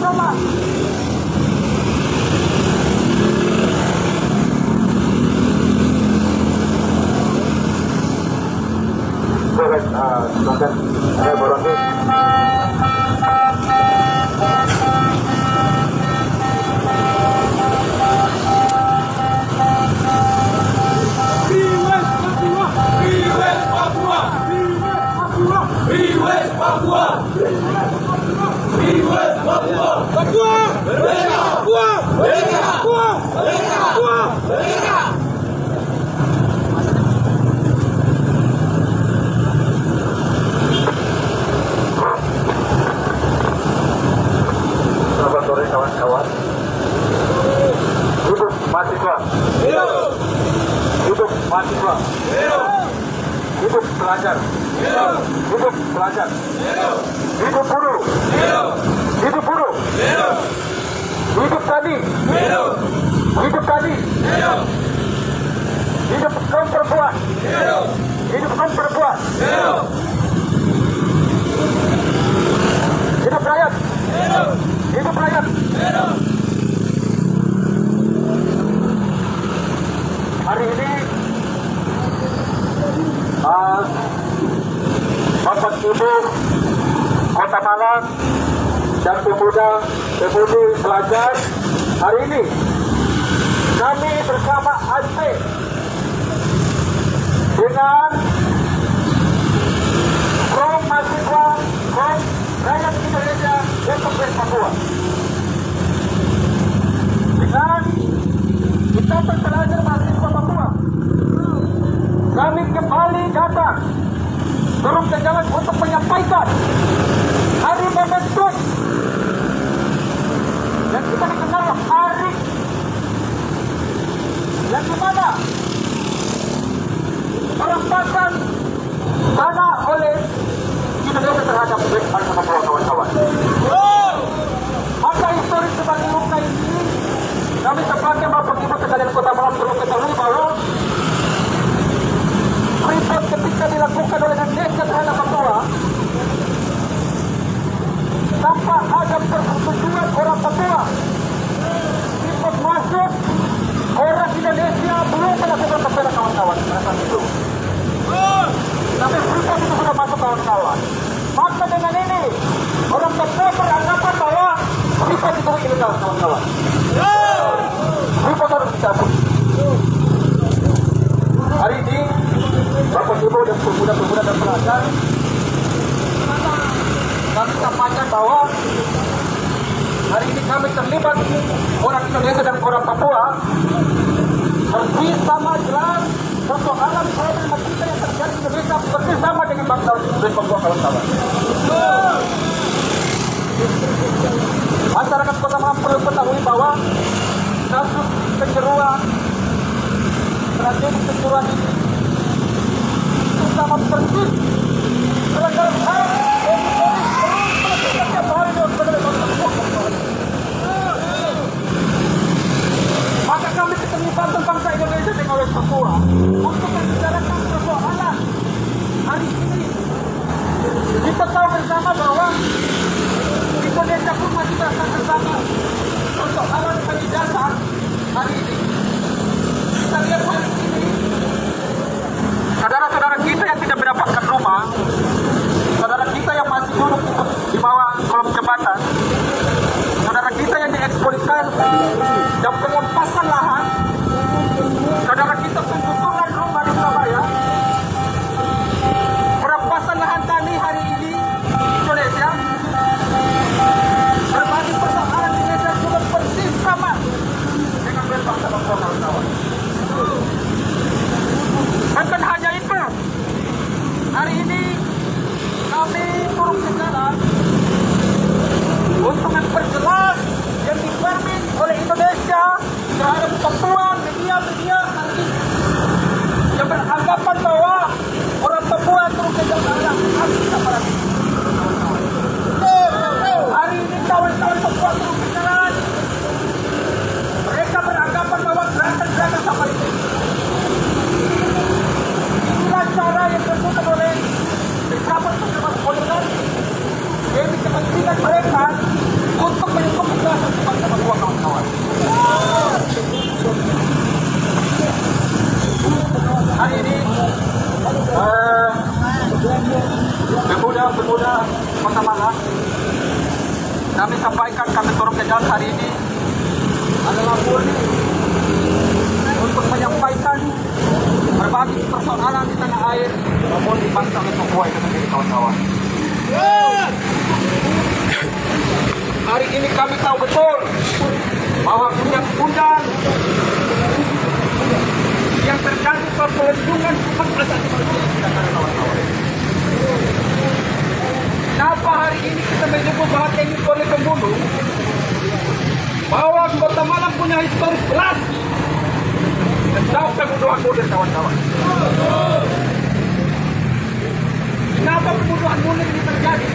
bersama. Silakan, saya Boronti. Selamat sore kawan-kawan. Hidup mahasiswa. Hidup mahasiswa. Hidup pelajar. Hidup pelajar. Hidup buruh. Hidup buruh. Hidup tani. Hidup tani. Hidup kaum perempuan. Hidup kaum perempuan. Hidup rakyat. Hidup rakyat. Hari ini Bapak Ibu Kota Malang dan pemudi pelajar, hari ini kami bersama ASPE dengan Front Mahasiswa Front Rakyat Indonesia untuk Papua, dengan Ikatan Pelajar Mahasiswa Papua, kami kembali datang turun ke jalan untuk menyampaikan hari momentum yang kita dikenal hari yang dimana perampasan tanah oleh Indonesia terhadap bangsa Papua, kawan-kawan. Maka historis sebagai luka ini kami sebagai Bapak Ibu sekalian Kota Malang perlu ketahui bahwa Freeport ketika dilakukan oleh Indonesia terhadap Papua tanpa ada persetujuan orang Papua, Freeport masuk, orang Indonesia belum melakukan kepada kawan-kawan pada itu. Tapi Freeport itu sudah masuk, kawan-kawan. Maka dengan ini orang Papua beranggapan bahwa Freeport itu ilegal, kawan-kawan. Freeport harus dicabut. Hari ini Bapak Ibu dan pemuda-pemuda dan pelajar, kami sampaikan bahwa hari ini kami terlibat orang Indonesia dan orang Papua bersama jelas persoalan problema kita yang terjadi di Indonesia bersama dengan bangsa dan Papua, kawan-kawan. Masyarakat Kota Malang perlu ketahui bahwa kasus penyeruan, tragedi penyeruan ini sama persis pelanggaran HAM maka kami keterlibatan bangsa Indonesia dengan oleh Papua untuk membicarakan persoalan hari ini. Kita tahu bersama bahwa Indonesia pun masih merasa bersama persoalan paling dasar hari ini. Kita lihat hari ini saudara-saudara kita yang tidak mendapatkan rumah, saudara kita yang masih duduk di bawah kolom jembatan, saudara kita yang dieksploitasi dan pengempasan lahan, saudara kita penggusuran rumah di Surabaya, perampasan lahan tani hari ini Indonesia, berbagai persoalan Indonesia juga persis sama dengan bangsa Papua, kawan-kawan. Bukan hanya itu, hari ini kami turun ke jalan untuk memperjelas yang dipermin oleh Indonesia terhadap kami sampaikan, kami turun ke jalan hari ini adalah murni untuk menyampaikan berbagai persoalan di tanah air maupun di bangsa Papua itu sendiri, kawan-kawan. Hari ini kami tahu betul bahwa undang-undang yang terjadi perlindungan hak asasi manusia tidak ada, kawan-kawan. Kenapa hari ini kita menyebut bahwa TNI Polri pembunuh? Bahwa Kota Malang punya historis belas tentang pembunuhan munir, kawan-kawan. Kenapa pembunuhan munir ini terjadi?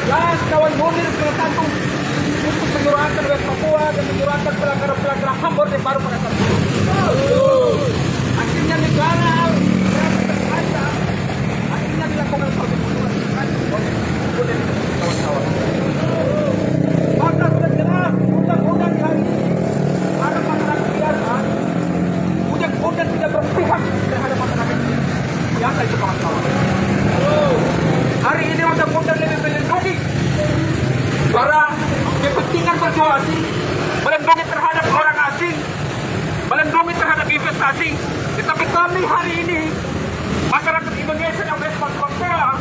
Jelas kawan munir salah satu untuk menyuarakan West Papua dan menyuarakan pelanggaran-pelanggaran HAM Orde Baru pada saat itu. Akhirnya negara akhirnya dilakukan pembunuhan oleh kawan-kawan. Maka sudah jelas undang-undang di hari ini ada masyarakat biasa, undang-undang tidak berpihak terhadap masyarakat biasa itu, kawan-kawan. Hari ini undang-undang lebih melindungi para kepentingan berjual asing, melindungi terhadap orang asing, melindungi terhadap investasi. Tetapi kami hari ini masyarakat Indonesia yang West Papua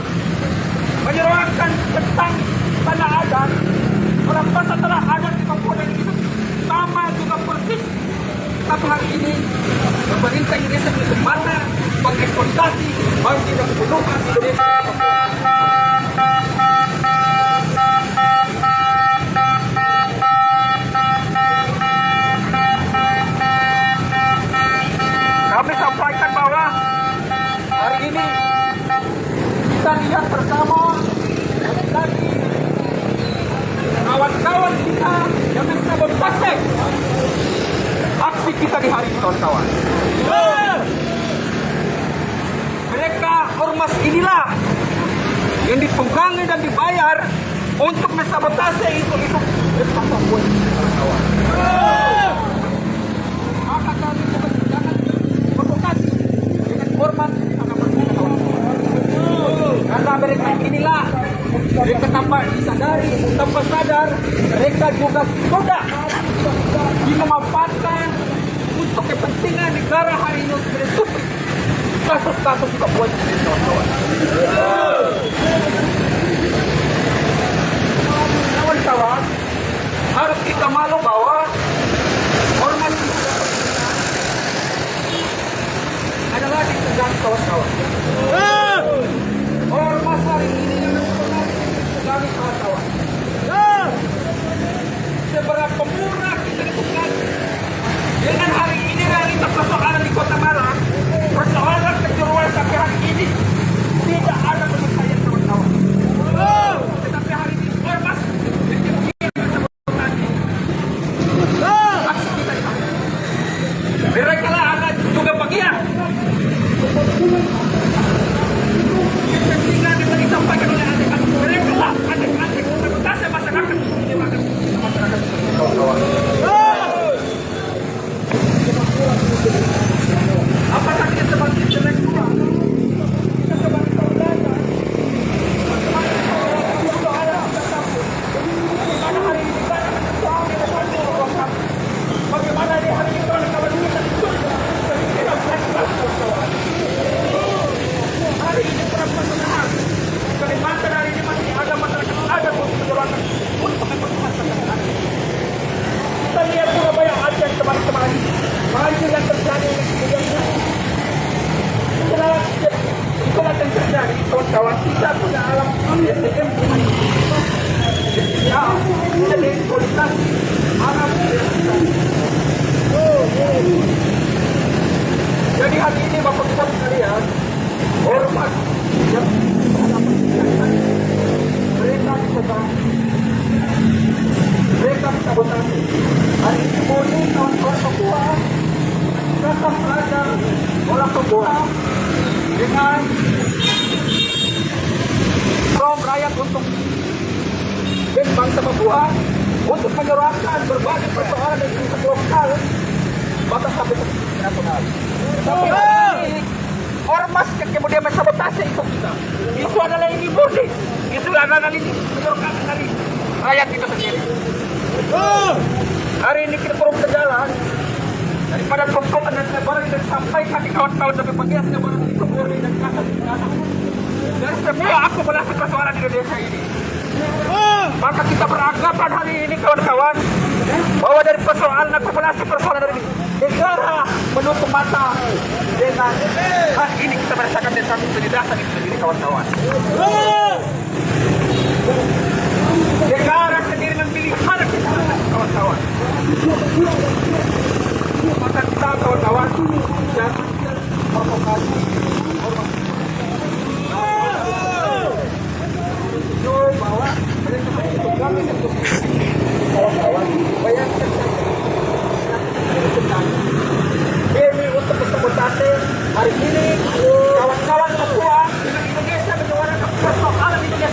menyuarakan tentang tanah adat, perampasan tanah adat di Papua dan itu sama juga persis. Tapi hari ini pemerintah Indonesia kemana mengeksploitasi bagi dan pembunuhan Indonesia. Kami sampaikan bahwa hari ini kita lihat bersama lagi kawan-kawan kita yang mensabotase aksi kita di hari ini, kawan-kawan. Mereka ormas inilah yang ditunggangi dan dibayar untuk mensabotase isu-isu Papua, kawan-kawan. Maka kami jangan provokasi dengan hormat akan berbeda, kawan-kawan. Karena mereka inilah mereka tanpa disadari, tanpa sadar, mereka juga sudah dimanfaatkan untuk kepentingan negara hari ini untuk menutupi kasus-kasus di Papua, kawan-kawan. Kawan-kawan, harus kita malu bahwa ormas adalah ditunggang, kawan-kawan. Ormas hari ini ditunggangi, kawan-kawan. Seberapa murah kita ditunggang dengan hari ini realitas persoalan di Kota Malang, persoalan kejuruan sampai hari ini tidak ada penyelesaian, kawan-kawan. Tetapi hari ini ormas aksi kita ini. Mereka lah akan juga bagian kepentingan yang disampaikan oleh adik-adik. Mereka lah adik-adik sabotase masyarakat, masyarakat kawan-kawan. Apakah kita sebagai intelektual, kita sebagai saudara, bagaimana hari ini kita bagaimana hari ini kawan-kawan kita hari ini perasaan bagaimana hari ini masih ada masyarakat ada untuk menyuarakan untuk mempertahankan kita lihat Surabaya Aceh kemarin-kemarin banjir yang terjadi itulah yang terjadi, kawan-kawan. Kita punya alam SDM ya, jadi kualitas alam jadi hari ini Bapak-Bapak sekalian, hormat yang mereka dicoba, mereka sabotase. Hari ini murni kawan-kawan Papua, kita pelajar orang Papua dengan from rakyat untuk bangsa Papua untuk menyuarakan berbagai persoalan dari tingkat lokal bahkan sampai ke nasional. Tapi ormas yang kemudian mensabotase itu kita. Itu adalah ini murni Kesulangan ini menyuruhkan dari rakyat kita sendiri. Hari ini kita perlu berjalan daripada pokok dan barang yang disampaikan di kawan-kawan tapi bagiannya baru itu murni dan kasar. Dari semua akumulasi persoalan di Indonesia ini. Maka kita beranggapan hari ini kawan-kawan bahwa dari persoalan akumulasi persoalan dari negara menutup mata dengan hari ini kita merasakan desa penindasan itu sendiri kawan-kawan. Negara sendiri memilih hak kita kawan-kawan. Maka kita kawan-kawan jangan provokasi. Bahwa mereka itu kami untuk kawan-kawan bayangkan demi untuk sabotase hari ini kawan-kawan Papua dengan Indonesia menyuarakan persoalan Indonesia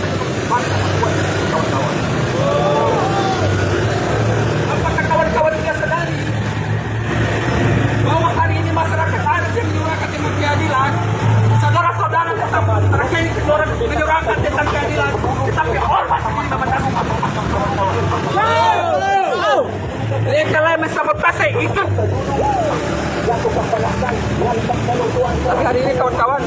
bangsa Papua kawan-kawan. Apakah kawan-kawan tidak sadari bahwa hari ini masyarakat harus yang menyuarakan tentang keadilan? Saudara-saudara tetap mereka ini menyuarakan tentang keadilan, tetapi ormas ini membatasi. Mereka lah mensabotase itu. Tapi hari ini kawan-kawan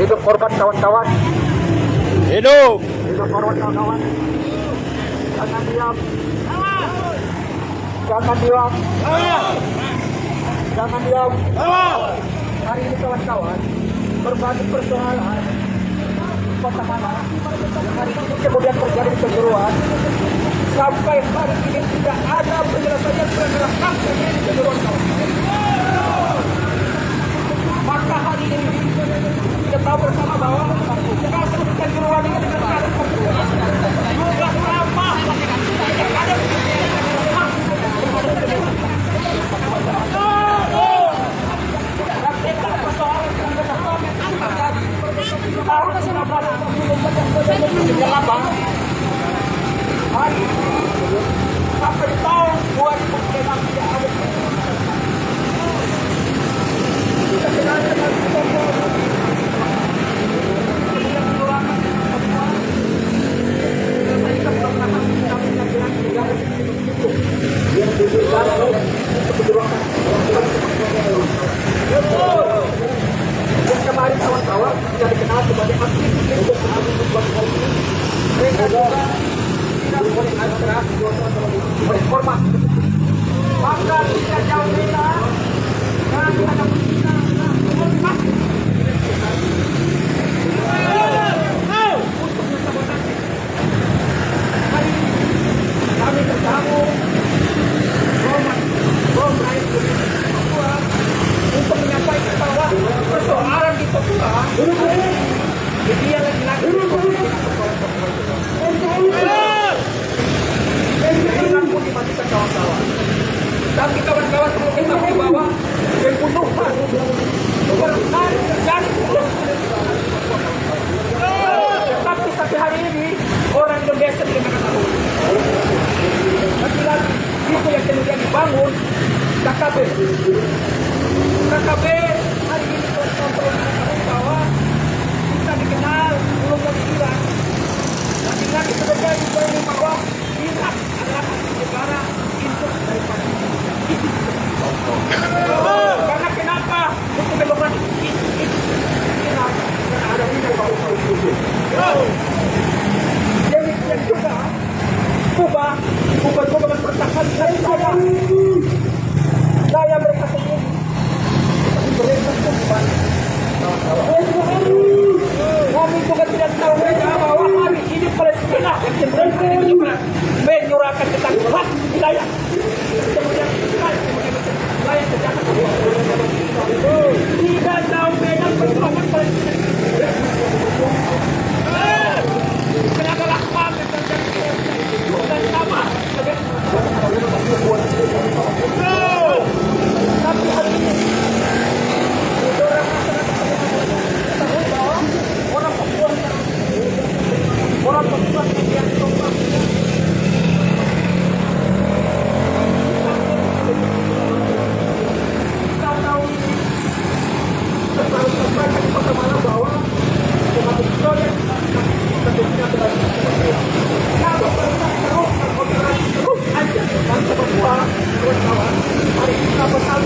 hidup korban kawan-kawan. Hidup korban kawan-kawan. Jangan diam. Jangan diam. Jangan diam. Hari ini kawan-kawan berbagai persoalan kota mana hari ini kemudian terjadi keseruan sampai hari ini tidak ada penyelesaian pergerakan keseruan kawan-kawan. Maka hari ini kita tahu bersama bahwa kasus keseruan ini dengan kasus juga sama sampai tahun 2006 tidak ada kita kenal dengan yang kemarin kawan-kawan sudah dikenal sebagai aktivis mereka juga tidak boleh keras berformat maka tidak jauh beda dan ada kami bertemu untuk menyampaikan bahwa persoalan di Papua dia lagi-lagi dengan pun dimatikan kawan-kawan. Tapi kawan-kawan perlu ketahui bahwa pembunuhan berkali terjadi tetapi sampai hari ini orang Indonesia tidak mengetahui. Lagi-lagi itu yang kemudian dibangun KKB. KKB hari ini kontrol bahwa kita dikenal belum lagi Irak. Lagi-lagi sebagai ini bahwa Irak adalah negara induk daripada karena kenapa? kita selalu sampaikan di Kota Malang bahwa semakin proyek tentunya terlalu kalau terus aja bangsa Papua terus kawan hari ini apa tahu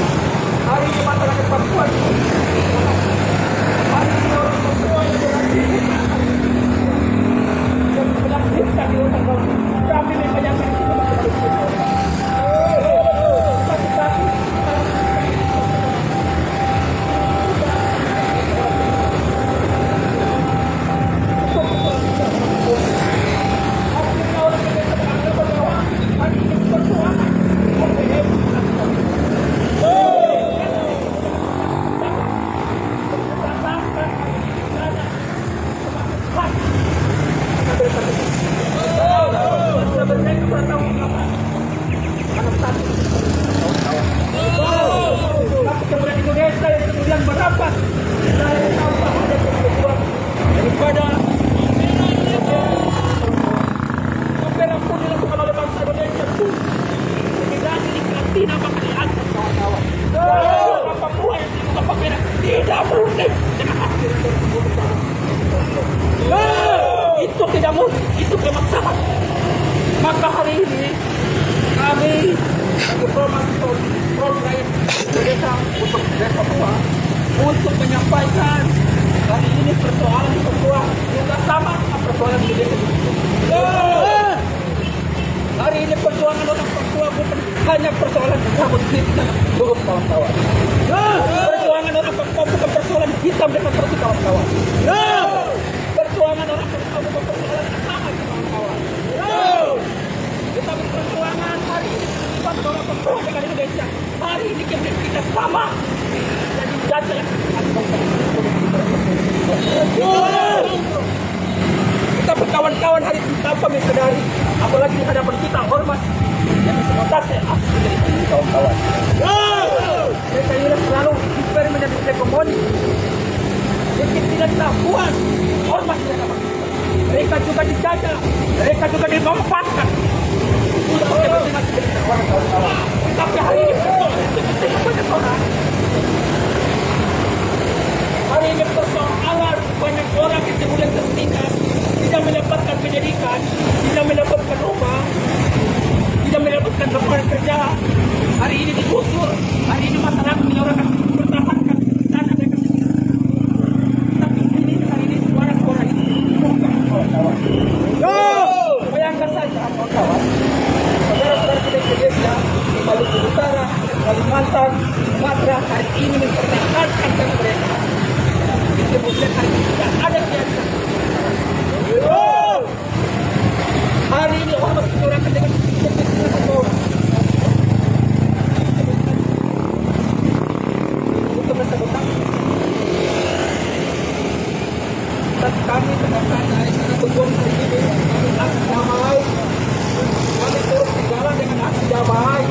hari ini masyarakat Papua hari ini orang Papua yang menakutkan di hutan kami membayangkan itu kemudian Indonesia yang kemudian merapat dari tanpa ada kebutuhan daripada membela pun dilakukan oleh bangsa Indonesia pun imigrasi di karantina maka diangkat kawan-kawan orang Papua yang dilakukan Papua tidak mungkin dengan hasil itu tidak mungkin itu kemaksaman maka hari ini kami sebagai Front Rakyat Indonesia untuk desa Papua untuk menyampaikan hari ini persoalan di Papua juga sama dengan persoalan di Indonesia. Hari ini perjuangan orang Papua bukan hanya persoalan rambut hitam seluruh kawan-kawan. Perjuangan orang Papua bukan persoalan hitam dengan putih kawan-kawan. Perjuangan orang Papua bukan persoalan sama kawan-kawan. Tetapi perjuangan hari ini pada orang Papua dengan Indonesia hari ini kemudian kita sama jadi jasa yang kita berkawan-kawan hari ini tanpa menyadari apalagi di hadapan kita hormat yang sebatasnya asli dari ini kawan-kawan mereka ini selalu diberi menjadi hegemoni jadi tidak kita puas hormat di hadapan mereka juga dijajah mereka juga dimanfaatkan sudah kepentingan sebenarnya kawan-kawan tapi hari ini kepentingan banyak orang hari ini persoalan banyak orang yang kemudian tertinggal tidak mendapatkan pendidikan tidak mendapatkan rumah tidak mendapatkan lapangan kerja hari ini digusur hari ini masyarakat menyuarakan pertahankan tanah mereka sendiri tapi hari ini suara-suara itu bukan kawan-kawan bayangkan saja kawan-kawan saudara-saudara kita di Indonesia di Maluku Utara, Kalimantan, Sumatera hari ini mempertahankan tanah mereka kemudian hari ini tidak ada keadilan hari ini orang masih menyuarakan dengan untuk bersabotase tapi kami tegakkan dari sana berjuang hari ini dengan aksi damai kami terus berjalan dengan aksi damai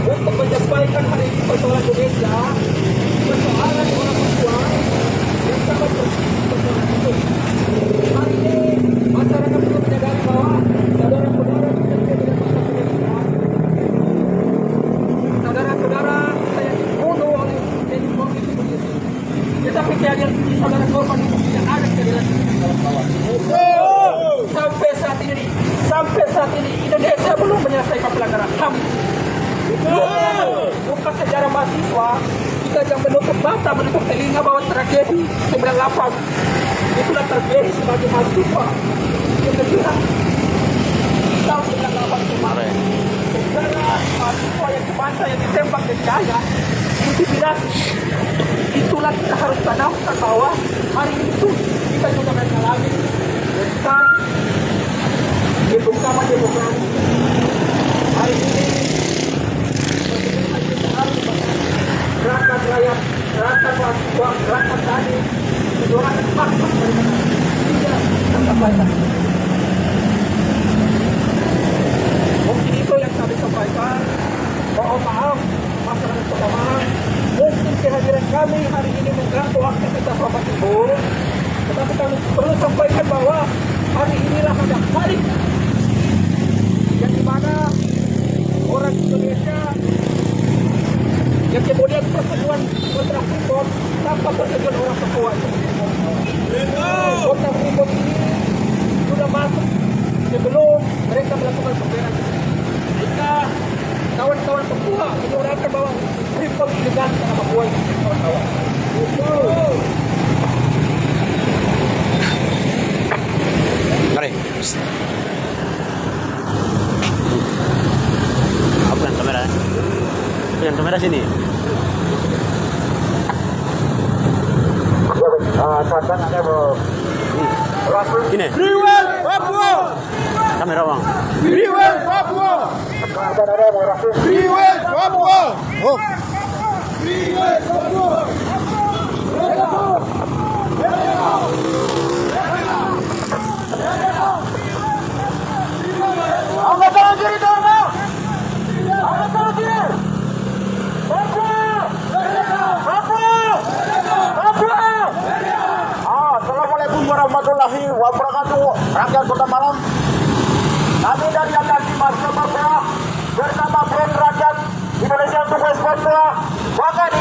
untuk menyampaikan hari ini persoalan Indonesia persoalan orang Papua yang sangat persoalan itu hari ini masyarakat perlu menyadari bahwa saudara-saudara kita tidak bangsa Indonesia saudara-saudara kita yang dibunuh oleh TNI itu begitu tetapi keadilan saudara korban itu tidak ada keadilan kawan-kawan sampai saat ini Indonesia belum menyelesaikan pelanggaran HAM bukan sejarah mahasiswa kita yang menutup mata menutup telinga bahwa tragedi 98 itulah terjadi sebagai mahasiswa yang kedua tahun 98 kemarin sejarah mahasiswa yang dibantah yang ditembak dan daya intimidasi itulah kita harus tanamkan bahwa hari itu kita juga mengalami tentang utama demokrasi hari ini gerakan rakyat, gerakan mahasiswa, gerakan tani, gerakan paksa tidak tersampaikan. Mungkin itu yang kami sampaikan. Mohon maaf, masyarakat Kota Malang. Mungkin kehadiran kami hari ini mengganggu aktivitas Bapak Ibu. Tetapi kami perlu sampaikan bahwa hari inilah ada hari yang dimana orang Indonesia yang kemudian persetujuan kontra Freeport tanpa persetujuan orang orang Papua itu. Kota Freeport ini sudah masuk sebelum mereka melakukan pembelaan. Sehingga kawan-kawan Papua menyuarakan bahwa Freeport ilegal karena Papua itu kawan-kawan. Mari. Apa yang kamera? Yang kamera sini. Ini. Freeway Papua! Kamera bang. Freeway Papua! Freeway Papua! Oh. Freeway Papua! Angkat tangan kiri dong! Angkat tangan kiri! Papua! Papua! Papua! Assalamualaikum warahmatullahi wabarakatuh. Rakyat Kota Malang, kami dari Aliansi Mahasiswa Papua bersama Front Rakyat Indonesia untuk West Papua, bahkan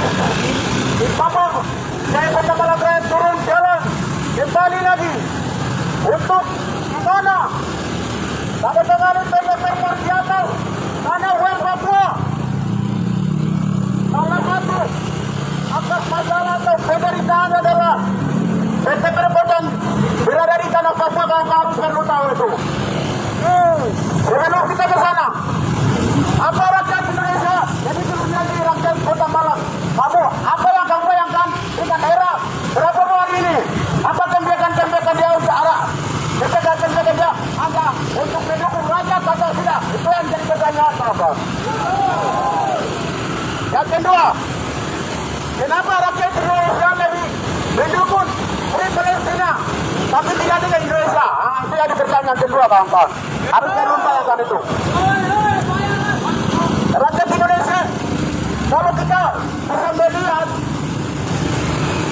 di Papua, saya Kota Malang turun jalan kembali lagi untuk di mana pada tanggal Perpor di atas tanah West Papua. Salah satu atas masalah atau penderitaan adalah PT Perpor berada di tanah Papua, kawan-kawan perlu tahu itu. Sebelum kita ke sana, apa rakyat Indonesia jadi menjadi rakyat Kota Malang? Kamu, apa yang kamu bayangkan dengan era berapa bulan ini? Apa tembakan-tembakan dia untuk arah? Tembakan-tembakan dia angka untuk mendukung rakyat atau tidak? Itu yang jadi pertanyaan, Bapak. Yang kedua, kenapa rakyat Indonesia lebih mendukung Free Palestina tapi tidak dengan Indonesia? Itu yang pertanyaan kedua, kawan-kawan. Harusnya lupakan itu. Rakyat Indonesia, kalau kita bisa melihat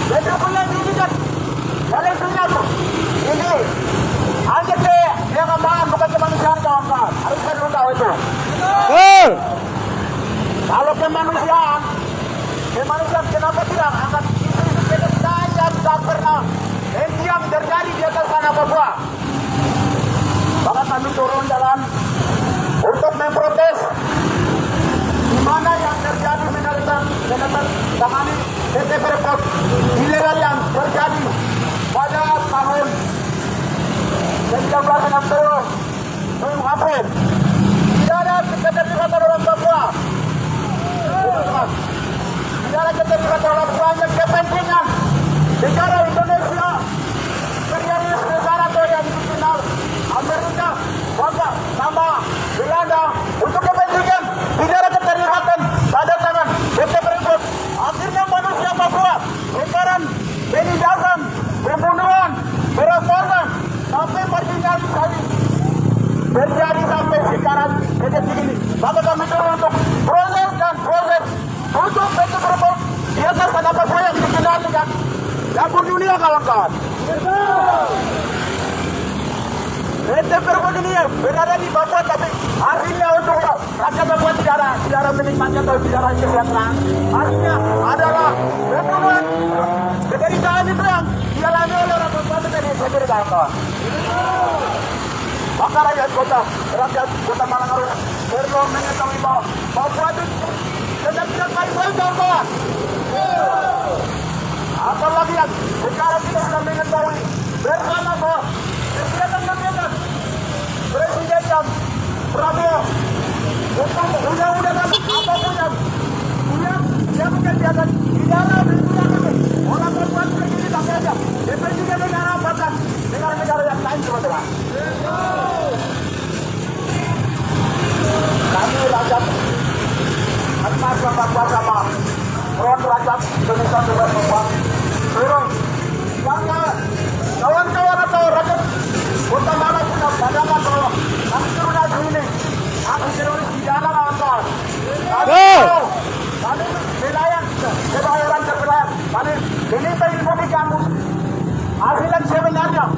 mendukungnya ini kan Palestina tuh. Ini hanya yang kemahan bukan kemanusiaan, kawan-kawan. Harusnya lu tahu itu. Kalau kemanusiaan kenapa tidak akan itu saja tak pernah yang terjadi di atas tanah Papua. Maka kami turun jalan untuk memprotes di mana yang terjadi menandatangani PT Freeport ilegal yang terjadi pada tahun 1960 April. Tidak ada keterlibatan orang Papua. Tidak ada keterlibatan orang Papua, hanya kepentingan negara Indonesia menjadi negara yang dikenal Amerika, Bangsa, sama Belanda untuk kepentingan tidak ada keterlibatan pada tangan PT Freeport. Akhirnya manusia Papua sekarang penindasan, pembunuhan, perosotan sampai marginalisasi terjadi sampai sekarang seperti ini. Maka kami turun untuk proses untuk PT Freeport di atas tanah Papua yang dikenal dengan dapur dunia, kawan-kawan. PT Freeport ini berada di Papua, tapi hasilnya untuk rakyat Papua tidak menikmati atau tidak kesejahteraan. Hasilnya adalah pembunuhan, penderitaan itu yang dialami oleh orang Papua menjadi sendiri, kawan-kawan. Maka rakyat Kota Malang harus perlu mengetahui bahwa Papua itu sedang tidak baik-baik, kawan-kawan. Apalagi yang sekarang kita sudah mengetahui bersama bahwa Presiden yang Prabowo untuk undang-undang apapun yang mengerjakan di dalam orang perempuan begini tak saja. Presiden negara bahkan negara-negara yang lain, teman-teman. Kami rakyat Mahasiswa Papua sama Front Rakyat Indonesia Bebas Papua turun. Kawan-kawan atau rakyat Kota Malang sudah pandangan bahwa kami turun hari ini. Kami teroris di dalam, kawan-kawan. Kami nelayan, kebayaran terbelah. Kami diminta ilmu di kampus. Hasil yang sebenarnya